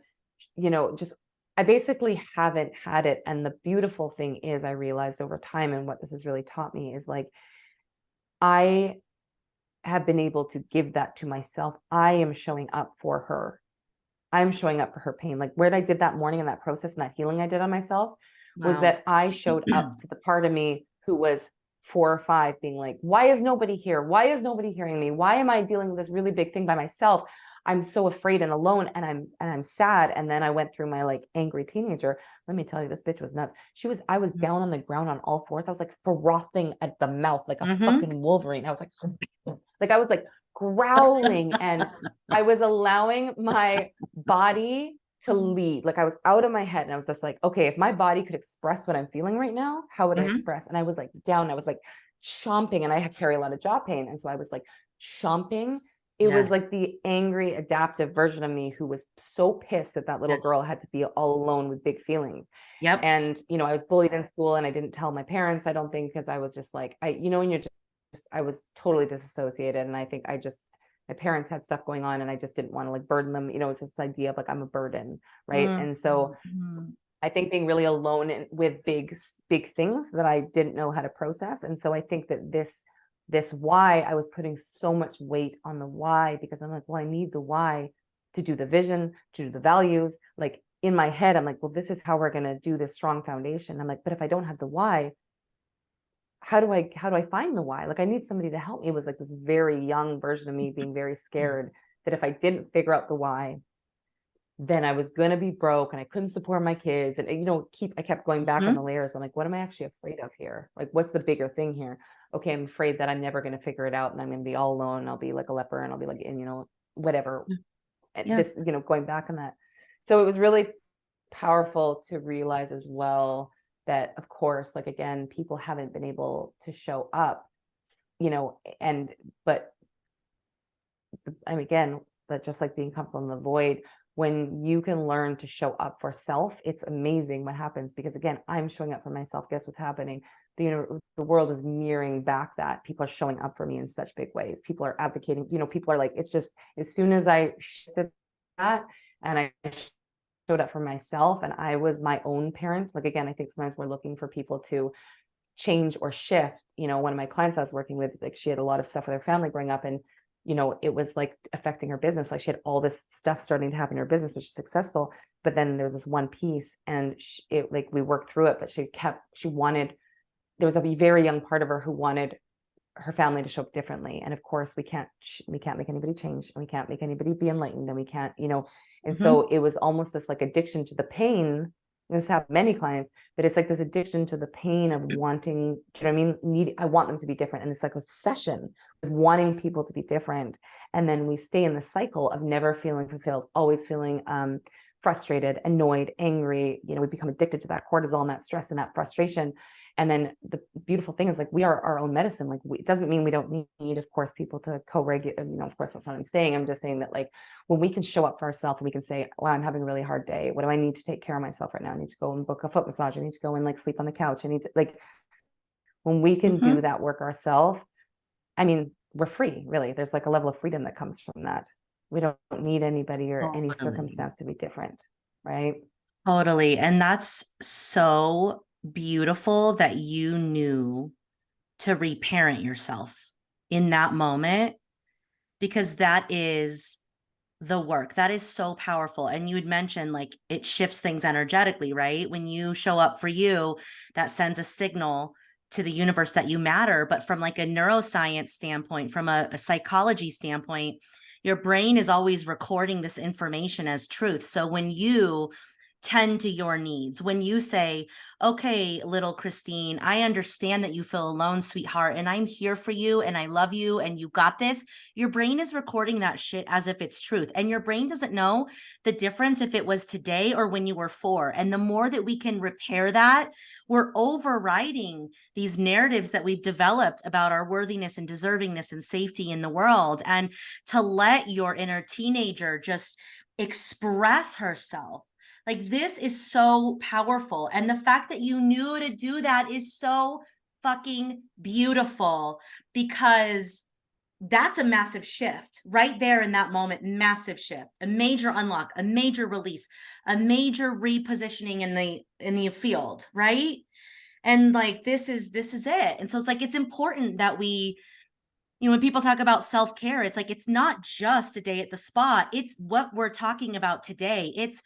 just, I basically haven't had it. And the beautiful thing is, I realized over time, and what this has really taught me is like, I have been able to give that to myself. I am showing up for her. I'm showing up for her pain. Like what I did that morning in that process and that healing I did on myself was Wow. that I showed up to the part of me who was 4 or 5 being like, why is nobody here? Why is nobody hearing me? Why am I dealing with this really big thing by myself? I'm so afraid and alone and I'm sad. And then I went through my like angry teenager. Let me tell you, this bitch was nuts. I was down on the ground on all fours. I was like frothing at the mouth like a fucking Wolverine. I was like I was like growling, and I was allowing my body to lead. Like I was out of my head and I was just like, okay, if my body could express what I'm feeling right now, how would I express? And I was like down, I was like chomping, and I carry a lot of jaw pain. And so I was like chomping. It was like the angry, adaptive version of me who was so pissed that that little girl had to be all alone with big feelings. Yep. And, I was bullied in school and I didn't tell my parents, I don't think, because I was just like, and you're just, I was totally disassociated. And I think my parents had stuff going on and I just didn't want to like burden them. It's this idea of like, I'm a burden. Right. And so I think being really alone with big things that I didn't know how to process. And so I think that this why, I was putting so much weight on the why, because I'm like, well, I need the why to do the vision, to do the values. Like in my head, I'm like, well, this is how we're going to do this strong foundation. I'm like, but if I don't have the why, how do I find the why? Like I need somebody to help me. It was like this very young version of me being very scared that if I didn't figure out the why, then I was going to be broke and I couldn't support my kids. And, I kept going back on the layers. I'm like, what am I actually afraid of here? Like, what's the bigger thing here? Okay, I'm afraid that I'm never going to figure it out and I'm going to be all alone. I'll be like a leper and I'll be like, and, whatever. And this, going back on that. So it was really powerful to realize as well that, of course, like, again, people haven't been able to show up, but again, that just like being comfortable in the void, when you can learn to show up for self, it's amazing what happens. Because again, I'm showing up for myself. Guess what's happening? The world is mirroring back that people are showing up for me in such big ways. People are advocating, people are like, it's just, as soon as I shifted that and I showed up for myself and I was my own parent. Like, again, I think sometimes we're looking for people to change or shift. One of my clients I was working with, like, she had a lot of stuff with her family growing up, and it was like affecting her business. Like she had all this stuff starting to happen in her business, which is successful. But then there was this one piece, and we worked through it, but there was a very young part of her who wanted her family to show up differently. And of course we can't make anybody change, and we can't make anybody be enlightened, and we can't, and so it was almost this like addiction to the pain. This happened many clients, but it's like this addiction to the pain of wanting, do you know what I mean? I want them to be different. And it's like obsession with wanting people to be different. And then we stay in the cycle of never feeling fulfilled, always feeling frustrated, annoyed, angry. We become addicted to that cortisol and that stress and that frustration. And then the beautiful thing is, like, we are our own medicine. Like, it doesn't mean we don't need, of course, people to co-regulate, of course, that's not what I'm saying. I'm just saying that, like, when we can show up for ourselves and we can say, wow, I'm having a really hard day. What do I need to take care of myself right now? I need to go and book a foot massage. I need to go and like sleep on the couch. I need to, like, when we can do that work ourselves, I mean, we're free, really. There's like a level of freedom that comes from that. We don't need anybody or any circumstance to be different, right? Totally. And that's so beautiful that you knew to reparent yourself in that moment, because that is the work. That is so powerful. And you had mentioned like it shifts things energetically, right? When you show up for you, that sends a signal to the universe that you matter. But from like a neuroscience standpoint, from a psychology standpoint, your brain is always recording this information as truth. So when you tend to your needs, when you say, okay, little Christine, I understand that you feel alone, sweetheart, and I'm here for you and I love you and you got this, your brain is recording that shit as if it's truth. And your brain doesn't know the difference if it was today or when you were 4. And the more that we can repair that, we're overriding these narratives that we've developed about our worthiness and deservingness and safety in the world. And to let your inner teenager just express herself, like, this is so powerful. And the fact that you knew to do that is so fucking beautiful, because that's a massive shift right there in that moment. Massive shift, a major unlock, a major release, a major repositioning in the field, right? And like, this is it. And so it's like, it's important that we, when people talk about self-care, it's like, it's not just a day at the spa. It's what we're talking about today. It's,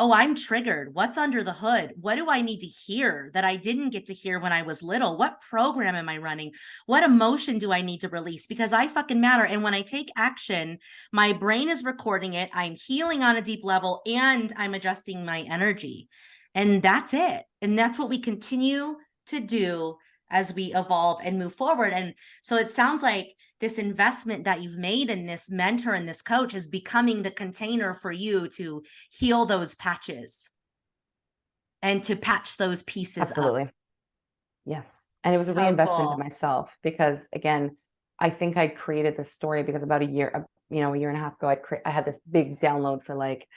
oh, I'm triggered. What's under the hood? What do I need to hear that I didn't get to hear when I was little? What program am I running? What emotion do I need to release? Because I fucking matter. And when I take action, my brain is recording it. I'm healing on a deep level and I'm adjusting my energy. And that's it. And that's what we continue to do as we evolve and move forward. And so it sounds like this investment that you've made in this mentor and this coach is becoming the container for you to heal those patches and to patch those pieces Absolutely. up. Yes. And it was a So reinvestment cool. in myself, because again, I think I created this story because about a year and a half ago, I had this big download for like,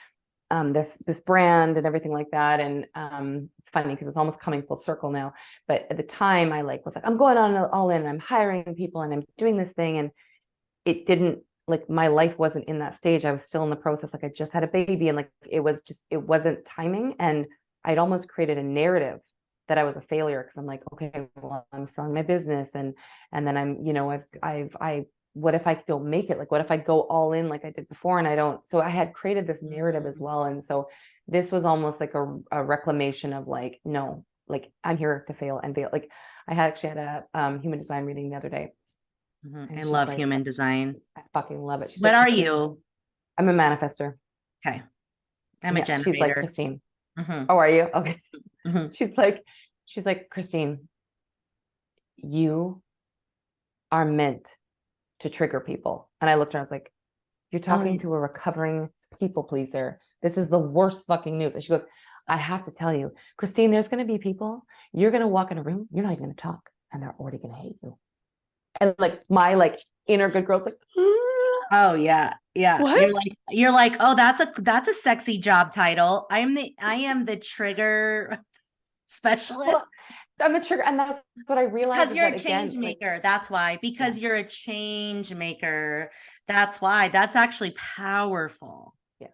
this brand and everything like that. And it's funny because it's almost coming full circle now. But at the time I was like, I'm going on all in, and I'm hiring people and I'm doing this thing. And it didn't, like, my life wasn't in that stage. I was still in the process. Like, I just had a baby, and like, it wasn't timing. And I'd almost created a narrative that I was a failure, because I'm like, okay, well, I'm selling my business, and then I what if I don't make it? Like, what if I go all in like I did before and I don't? So I had created this narrative as well. And so this was almost like a reclamation of like, no, like, I'm here to fail and fail. Like, I actually had a human design reading the other day. I And she's love like, human design. I fucking love it. She's What like, are Christine, you? I'm a manifester. Okay. I'm a Yeah. She's like, generator. Christine, Mm-hmm. oh, are you? Okay. Mm-hmm. She's like, Christine, you are meant to trigger people. And I looked at her, I was like, you're talking to a recovering people pleaser. This is the worst fucking news. And she goes, I have to tell you, Christine, there's going to be people, you're going to walk in a room, you're not even going to talk, and they're already going to hate you. And like, my like inner good girl's like, Oh yeah. Yeah. what? You're like, oh, that's a sexy job title. I am the trigger specialist. Well, I'm the trigger. And that's what I realized, Because is you're that a again, change like, maker. That's why. Because you're a change maker. That's why. That's actually powerful. yeah.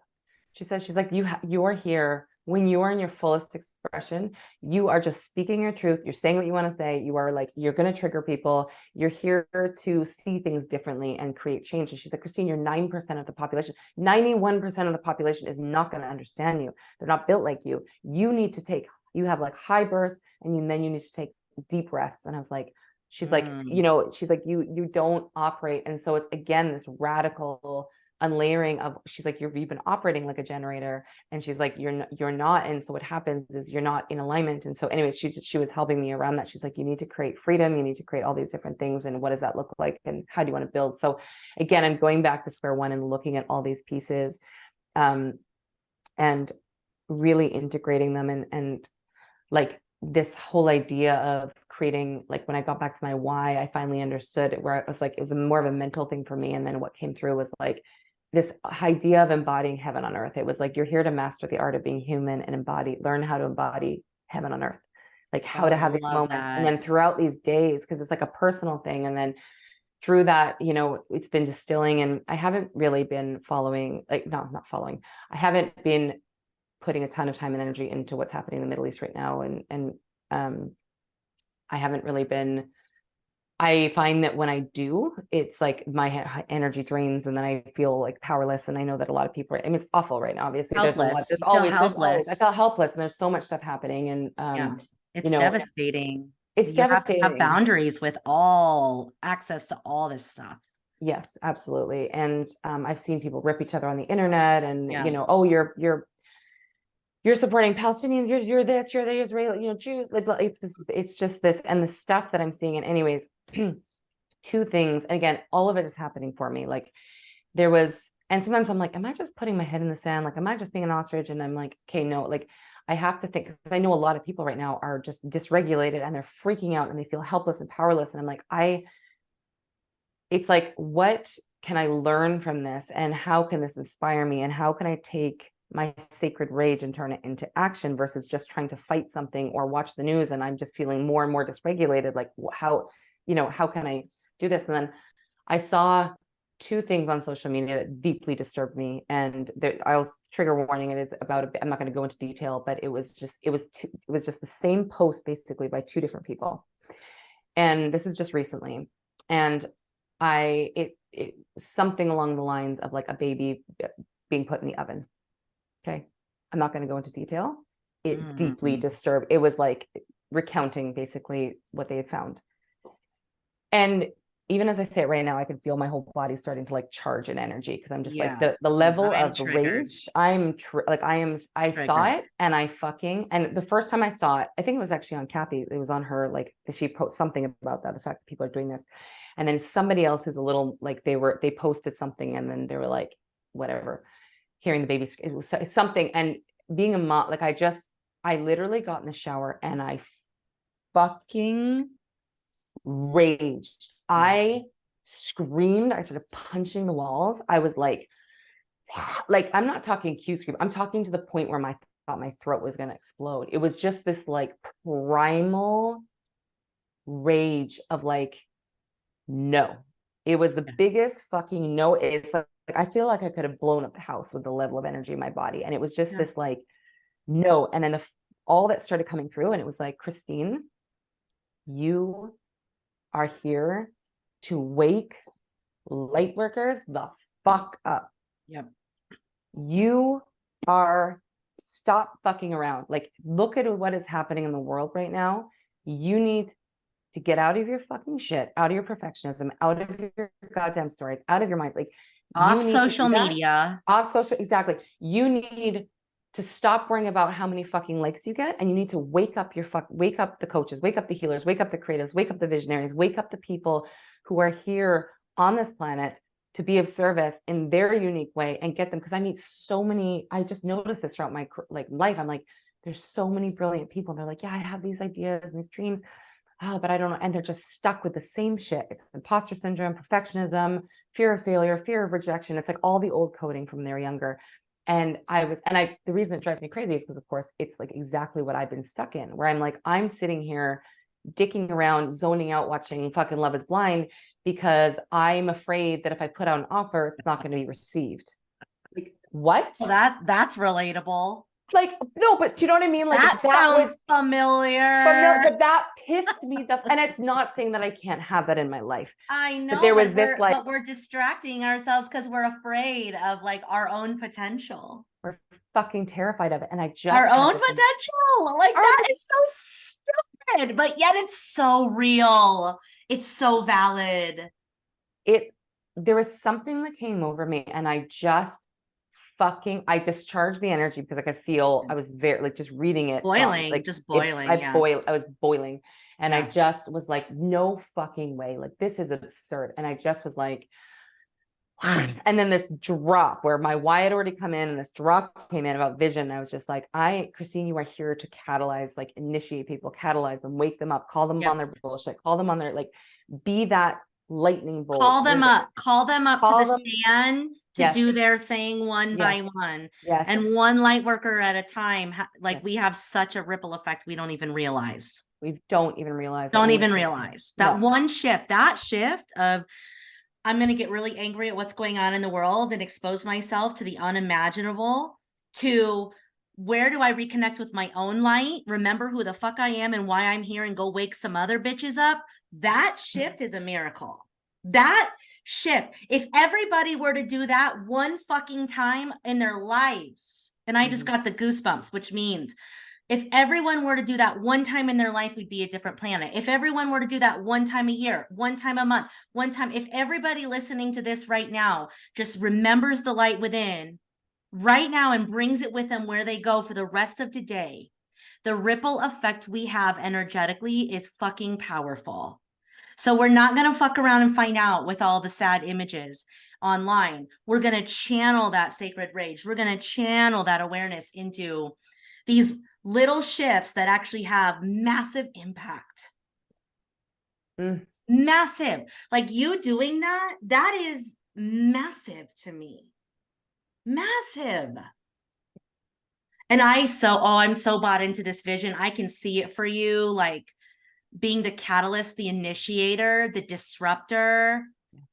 She says, she's like, you're here when you are in your fullest expression. You are just speaking your truth. You're saying what you want to say. You are like, you're going to trigger people. You're here to see things differently and create change. And she's like, Christine, you're 9% of the population. 91% of the population is not going to understand you. They're not built like you. You have like high bursts, and then you need to take deep rests. And I was like, she's like, she's like, you don't operate. And so it's again, this radical unlayering of, she's like, you've been operating like a generator, and she's like, you're not. And so what happens is you're not in alignment. And so anyways, she was helping me around that. She's like, you need to create freedom, you need to create all these different things, and what does that look like, and how do you want to build? So again, I'm going back to square one and looking at all these pieces, and really integrating them, and like this whole idea of creating, like when I got back to my why, I finally understood it, where I was like, it was more of a mental thing for me. And then what came through was like this idea of embodying heaven on earth. It was like, you're here to master the art of being human and learn how to embody heaven on earth, like how to have these moments. And then throughout these days, because it's like a personal thing. And then through that, it's been distilling, and I haven't really been following, like, no, not following. I haven't been putting a ton of time and energy into what's happening in the Middle East right now. And I haven't really been, I find that when I do, it's like my energy drains and then I feel like powerless. And I know that a lot of people, I mean, it's awful right now. Obviously, Helpless. there's You feel always, I helpless. felt helpless and there's so much stuff happening. And, Yeah. you It's know, devastating. it's You have to have devastating. boundaries with all access to all this stuff. Yes, absolutely. And I've seen people rip each other on the internet and, Yeah. oh, you're supporting Palestinians, you're this, you're the Israeli, Jews. Like, it's just this, and the stuff that I'm seeing. And anyways, two things. And again, all of it is happening for me. Like there was, and sometimes I'm like, am I just putting my head in the sand? Like, am I just being an ostrich? And I'm like, okay, no, like I have to think, because I know a lot of people right now are just dysregulated and they're freaking out and they feel helpless and powerless. And I'm like, it's like, what can I learn from this? And how can this inspire me? And how can I take my sacred rage and turn it into action versus just trying to fight something or watch the news and I'm just feeling more and more dysregulated? Like how can I do this? And then I saw two things on social media that deeply disturbed me. And I'll trigger warning. It is about, I'm not going to go into detail, but it was just the same post basically by two different people. And this is just recently. And it something along the lines of like a baby being put in the oven. Okay. I'm not going to go into detail. It deeply disturbed. It was like recounting basically what they had found. And even as I say it right now, I can feel my whole body starting to like charge in energy because I'm just like the level of rage. I saw it and and the first time I saw it, I think it was actually on Kathy. It was on her, like she posted something about that, the fact that people are doing this. And then somebody else who's a little like they posted something and then they were like, whatever, hearing the baby, it was something. And being a mom, like I literally got in the shower and I fucking raged. I screamed. I started punching the walls. I was like I'm not talking cute scream. I'm talking to the point where I thought my throat was going to explode. It was just this like primal rage of like, no. It was the biggest fucking no. It's like I feel like I could have blown up the house with the level of energy in my body. And it was just this like, no. And then all that started coming through and it was like, Christine, you are here to wake light workers the fuck up. Yep. You are, stop fucking around. Like, look at what is happening in the world right now. You need to get out of your fucking shit, out of your perfectionism, out of your goddamn stories, out of your mind. Like off social media. Off social, exactly. You need to stop worrying about how many fucking likes you get, and you need to wake up the coaches, wake up the healers, wake up the creatives, wake up the visionaries, wake up the people who are here on this planet to be of service in their unique way and get them. Because I meet so many, I just noticed this throughout my life. I'm like, there's so many brilliant people. And they're like, yeah, I have these ideas and these dreams. Oh, but I don't know. And they're just stuck with the same shit. It's imposter syndrome, perfectionism, fear of failure, fear of rejection. It's like all the old coding from when they were younger. And the reason it drives me crazy is because, of course, it's like exactly what I've been stuck in, where I'm like, I'm sitting here dicking around, zoning out, watching fucking Love is Blind because I'm afraid that if I put out an offer, it's not going to be received. Like, what? Well, that's relatable. Like, no, but you know what I mean? Like that sounds familiar. But that pissed me and it's not saying that I can't have that in my life. I know, but there was this like, but we're distracting ourselves because we're afraid of like our own potential. We're fucking terrified of it. And I just our own potential. Like that is so stupid, but yet it's so real. It's so valid. There was something that came over me and I discharged the energy because I could feel I was very like just reading it. Boiling, like just boiling. I was boiling. And I just was like, no fucking way. Like, this is absurd. And I just was like, and then this drop where my why had already come in and this drop came in about vision. I was just like, Christine, you are here to catalyze, like initiate people, catalyze them, wake them up, call them on their bullshit, call them on their, like, be that lightning bolt. Call them up to the stand to do their thing one by one. Yes. And one light worker at a time. Like we have such a ripple effect. We don't even realize. That one shift, of I'm going to get really angry at what's going on in the world and expose myself to the unimaginable, to where do I reconnect with my own light? Remember who the fuck I am and why I'm here and go wake some other bitches up. That shift is a miracle. That shift, if everybody were to do that one fucking time in their lives, and I just got the goosebumps, which means if everyone were to do that one time in their life, we'd be a different planet. If everyone were to do that one time a year, one time a month, one time, if everybody listening to this right now just remembers the light within right now and brings it with them where they go for the rest of the day, the ripple effect we have energetically is fucking powerful. So we're not going to fuck around and find out with all the sad images online. We're going to channel that sacred rage. We're going to channel that awareness into these little shifts that actually have massive impact. Massive. Like you doing that, that is massive to me. Massive. And I'm so bought into this vision. I can see it for you, like being the catalyst, the initiator, the disruptor.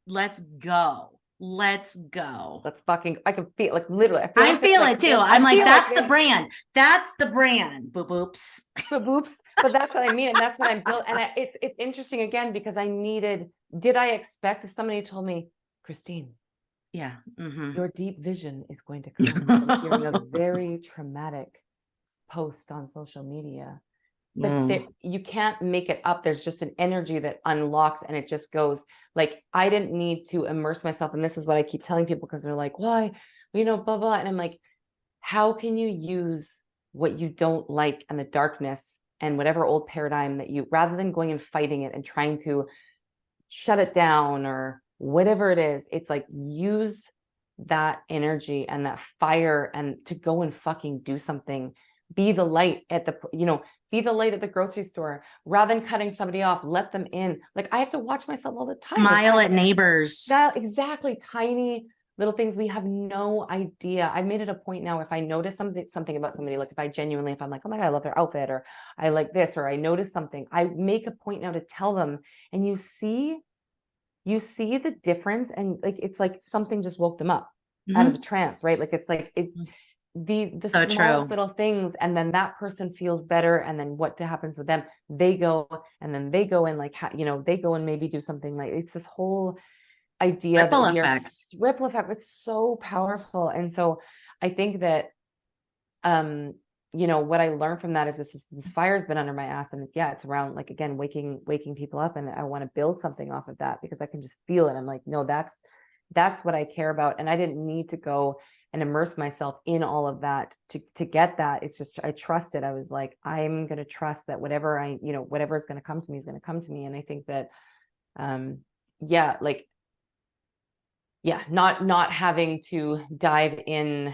Let's go. Let's go. Let's fucking, I can feel like literally. I feel it too. I'm like, that's the brand. That's the brand. Boop boops. Boop boops. But that's what I mean. And that's what I'm built. And it's interesting again, because did I expect if somebody told me, Christine, yeah, your deep vision is going to come from hearing a very traumatic post on social media. But you can't make it up. There's just an energy that unlocks and it just goes. Like, I didn't need to immerse myself. And this is what I keep telling people, because they're like, why, blah, blah. And I'm like, how can you use what you don't like and the darkness and whatever old paradigm that rather than going and fighting it and trying to shut it down or whatever it is, it's like, use that energy and that fire and to go and fucking do something. Be the light at be the light at the grocery store rather than cutting somebody off. Let them in. Like, I have to watch myself all the time. Smile at neighbors. Exactly. Tiny little things. We have no idea. I've made it a point now, if I notice something about somebody, like if I'm like, oh my God, I love their outfit, or I like this, or I notice something, I make a point now to tell them. And you see the difference. And like, it's like something just woke them up out of the trance, right? Like, it's the so smallest little things, and then that person feels better, and then what happens with them, they go and like, they go and maybe do something. Like, it's this whole idea ripple effect. Ripple effect. It's so powerful. And so I think that what I learned from that is this fire's been under my ass, and it's around, like, again, waking people up, and I want to build something off of that, because I can just feel it. I'm like, no, that's what I care about. And I didn't need to go and immerse myself in all of that to get that. It's just, I trusted. I was like, I'm going to trust that whatever whatever is going to come to me is going to come to me. And I think that, not having to dive into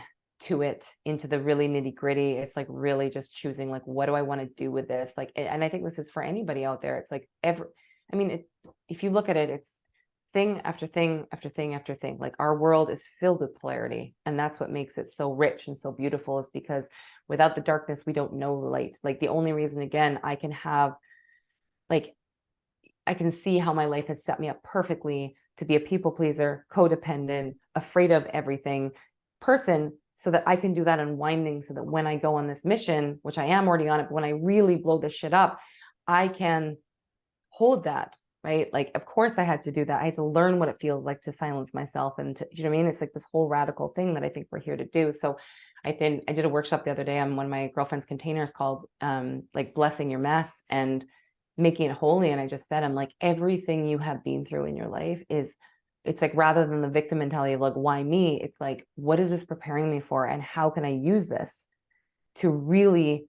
the really nitty gritty. It's like really just choosing, like, what do I want to do with this? Like, and I think this is for anybody out there. It's like if you look at it, it's thing after thing after thing after thing. Like, our world is filled with polarity, and that's what makes it so rich and so beautiful, is because without the darkness, we don't know the light. Like, the only reason, again, I can see how my life has set me up perfectly to be a people pleaser, codependent, afraid of everything person, so that I can do that unwinding, so that when I go on this mission, which I am already on it, but when I really blow this shit up, I can hold that. Right? Like, of course I had to do that. I had to learn what it feels like to silence myself, and to, you know what I mean? It's like this whole radical thing that I think we're here to do. So I did a workshop the other day on one of my girlfriend's containers called like blessing your mess and making it holy. And I just said, I'm like, everything you have been through in your life it's like, rather than the victim mentality of like, why me? It's like, what is this preparing me for? And how can I use this to really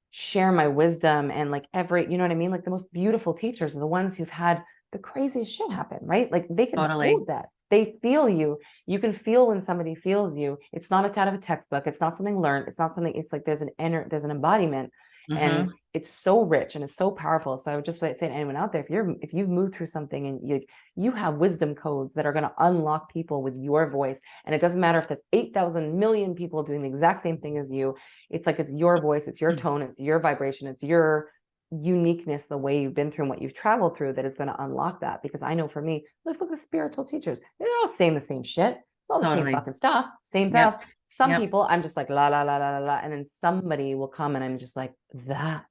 share my wisdom? And like, you know what I mean? Like, the most beautiful teachers are the ones who've had the craziest shit happen, right? Like, they can hold that. They feel you. You can feel when somebody feels you. It's not out of a textbook. It's not something learned. It's not something, it's like, there's an embodiment, and it's so rich and it's so powerful. So I would just say to anyone out there, if you've moved through something and you have wisdom codes that are going to unlock people with your voice, and it doesn't matter if there's 8,000 million people doing the exact same thing as you, it's like, it's your voice, it's your tone, it's your vibration, it's your uniqueness, the way you've been through and what you've traveled through, that is going to unlock that. Because I know for me, look at spiritual teachers, they're all saying the same shit. It's all the same fucking stuff, same stuff. Some people, I'm just like, la, la, la, la, la, la. And then somebody will come and I'm just like, that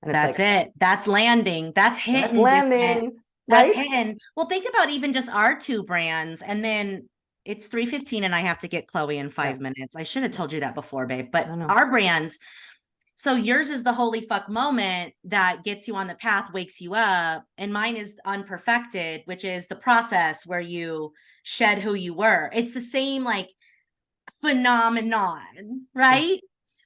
And it's That's like, it. That's landing. That's that's hitting. landing, That's right? hitting. Well, think about even just our two brands. And then it's 3:15 and I have to get Chloe in 5 minutes. I should have told you that before, babe. But No. our brands, so yours is the holy fuck moment that gets you on the path, wakes you up. And mine is unperfected, which is the process where you shed who you were. It's the same like phenomenon, right?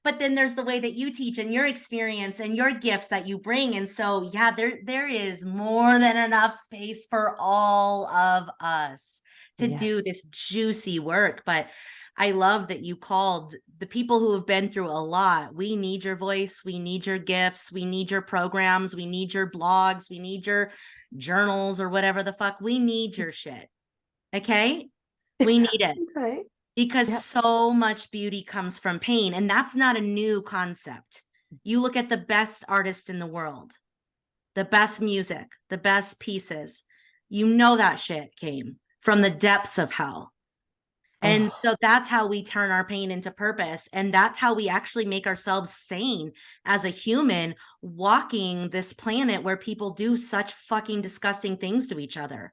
But then there's the way that you teach and your experience and your gifts that you bring. And so, yeah, there is more than enough space for all of us to do this juicy work. But I love that you called the people who have been through a lot. We need your voice. We need your gifts. We need your programs. We need your blogs. We need your journals or whatever the fuck. We need your shit. Okay? We need it. Okay. Because so much beauty comes from pain. And that's not a new concept. You look at the best artists in the world, the best music, the best pieces. You know that shit came from the depths of hell. And so that's how we turn our pain into purpose. And that's how we actually make ourselves sane as a human walking this planet where people do such fucking disgusting things to each other.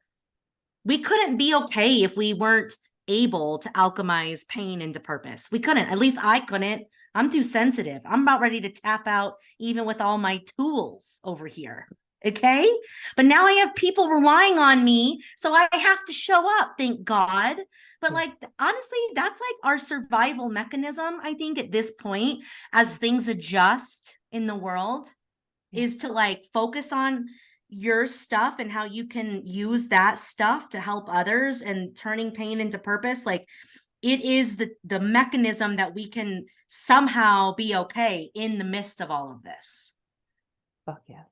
We couldn't be okay if we weren't able to alchemize pain into purpose. We couldn't. At least I couldn't. I'm too sensitive. I'm about ready to tap out even with all my tools over here. Okay. But now I have people relying on me. So I have to show up. Thank God. But like, honestly, that's like our survival mechanism. I think at this point, as things adjust in the world, is to like focus on your stuff and how you can use that stuff to help others and turning pain into purpose. Like it is the mechanism that we can somehow be okay in the midst of all of this. Fuck yes.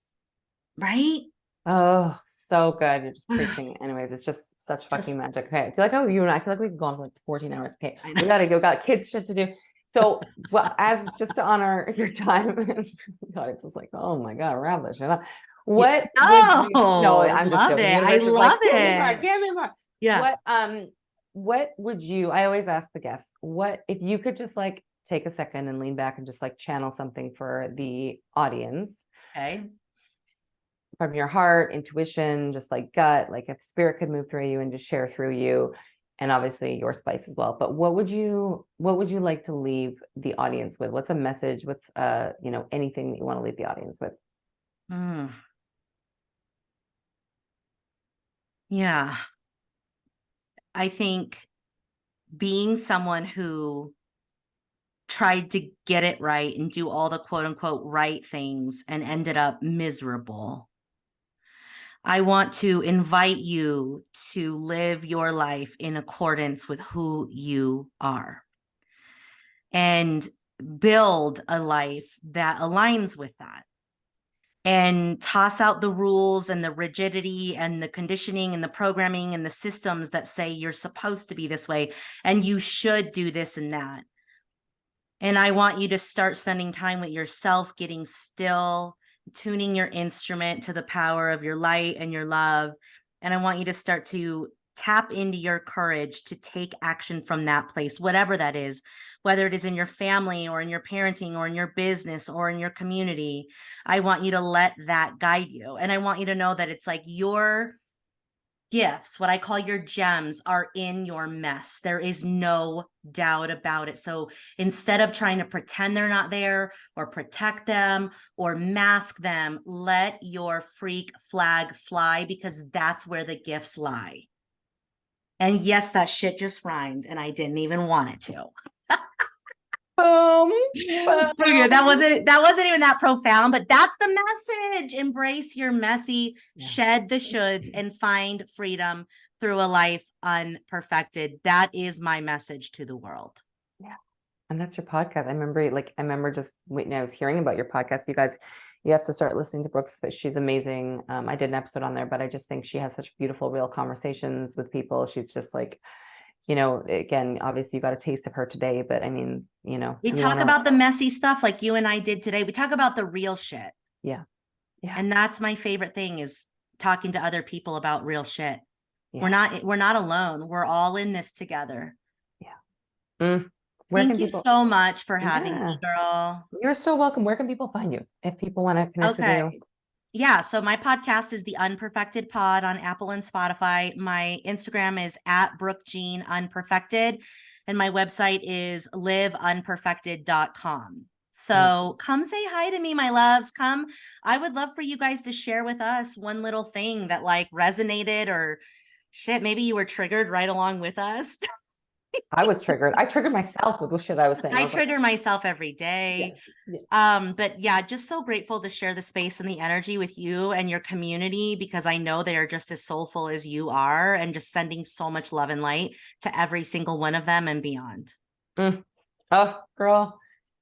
Right? Oh, so good. You're just preaching. Anyways, it's just such fucking magic. Okay. I feel like, you and I feel like we could go on for like 14 hours. Okay. We gotta go, got kids shit to do. So, well, as just to honor your time, God, it's just like, oh my God, wrap this shit up. What would you, no, I'm just love joking. it. I Universe is like, love give me more, it. give me more. Yeah. What would you, I always ask the guests, what if you could just like take a second and lean back and just like channel something for the audience? Okay. From your heart, intuition, just like gut, like if spirit could move through you and just share through you, and obviously your spice as well. But what would you like to leave the audience with? What's a message? What's anything that you want to leave the audience with? Yeah. I think being someone who tried to get it right and do all the quote unquote right things and ended up miserable. I want to invite you to live your life in accordance with who you are and build a life that aligns with that. And toss out the rules and the rigidity and the conditioning and the programming and the systems that say you're supposed to be this way and you should do this and that. And I want you to start spending time with yourself, getting still, tuning your instrument to the power of your light and your love. And I want you to start to tap into your courage to take action from that place, whatever that is, whether it is in your family or in your parenting or in your business or in your community. I want you to let that guide you. And I want you to know that it's like your gifts, what I call your gems, are in your mess. There is no doubt about it. So instead of trying to pretend they're not there or protect them or mask them, let your freak flag fly, because that's where the gifts lie. And yes, that shit just rhymed and I didn't even want it to. Okay, that wasn't even that profound, but that's the message. Embrace your messy, shed the shoulds, and find freedom through a life unperfected. That is my message to the world. Yeah. And that's your podcast. I remember just when I was hearing about your podcast, you guys, you have to start listening to Brooke's. She's amazing. I did an episode on there, but I just think she has such beautiful, real conversations with people. She's just like, again, obviously you got a taste of her today, but I mean, we talk about the messy stuff like you and I did today. We talk about the real shit. Yeah. Yeah. And that's my favorite thing, is talking to other people about real shit. Yeah. We're not alone. We're all in this together. Yeah. Where Thank can you people? so much for having Yeah, me, girl. you're so welcome. Where can people find you if people want to connect with you? Okay. Yeah, so my podcast is the Unperfected Pod on Apple and Spotify. My Instagram is at Brooke Jean Unperfected, and my website is liveunperfected.com. So come say hi to me, my loves. Come. I would love for you guys to share with us one little thing that like resonated or shit, maybe you were triggered right along with us. I was triggered. I triggered myself with the shit I was saying. I was like, trigger myself every yeah, day. yeah. But yeah, just so grateful to share the space and the energy with you and your community because I know they are just as soulful as you are and just sending so much love and light to every single one of them and beyond. Oh, girl.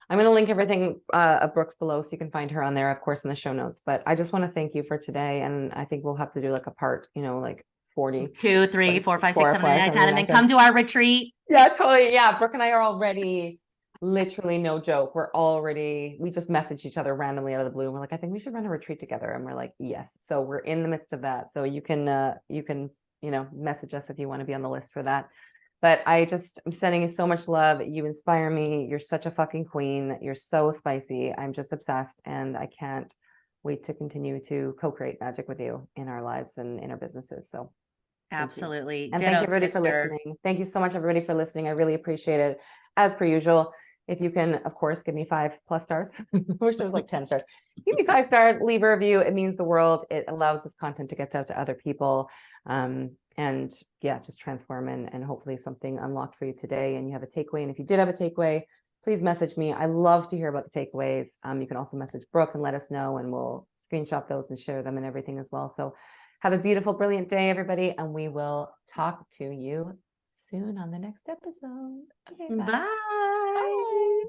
I'm going to link everything of Brooke's below so you can find her on there, of course, in the show notes. But I just want to thank you for today. And I think we'll have to do like a part, like 40, 2, 3, 4, 5, 6, 4, 7, 8, 5, 9, 7, 10, 8, and 9, then 10. come to our retreat. Yeah, totally. Yeah. Brooke and I are already literally no joke. We just messaged each other randomly out of the blue. And we're like, I think we should run a retreat together. And we're like, yes. So we're in the midst of that. So you can, message us if you want to be on the list for that. But I'm sending you so much love. You inspire me. You're such a fucking queen. You're so spicy. I'm just obsessed. And I can't wait to continue to co-create magic with you in our lives and in our businesses. So Absolutely. and thank you Ditto, everybody for sister. listening. Thank you so much, everybody, for listening. I really appreciate it. As per usual, if you can, of course, give me 5+ stars. I wish there was like 10 stars. Give me 5 stars, leave a review. It means the world. It allows this content to get out to other people. And yeah, just transform and hopefully something unlocked for you today. And you have a takeaway. And if you did have a takeaway, please message me. I love to hear about the takeaways. You can also message Brooke and let us know, and we'll screenshot those and share them and everything as well. So have a beautiful, brilliant day, everybody. And we will talk to you soon on the next episode. Okay, bye. Bye. Bye.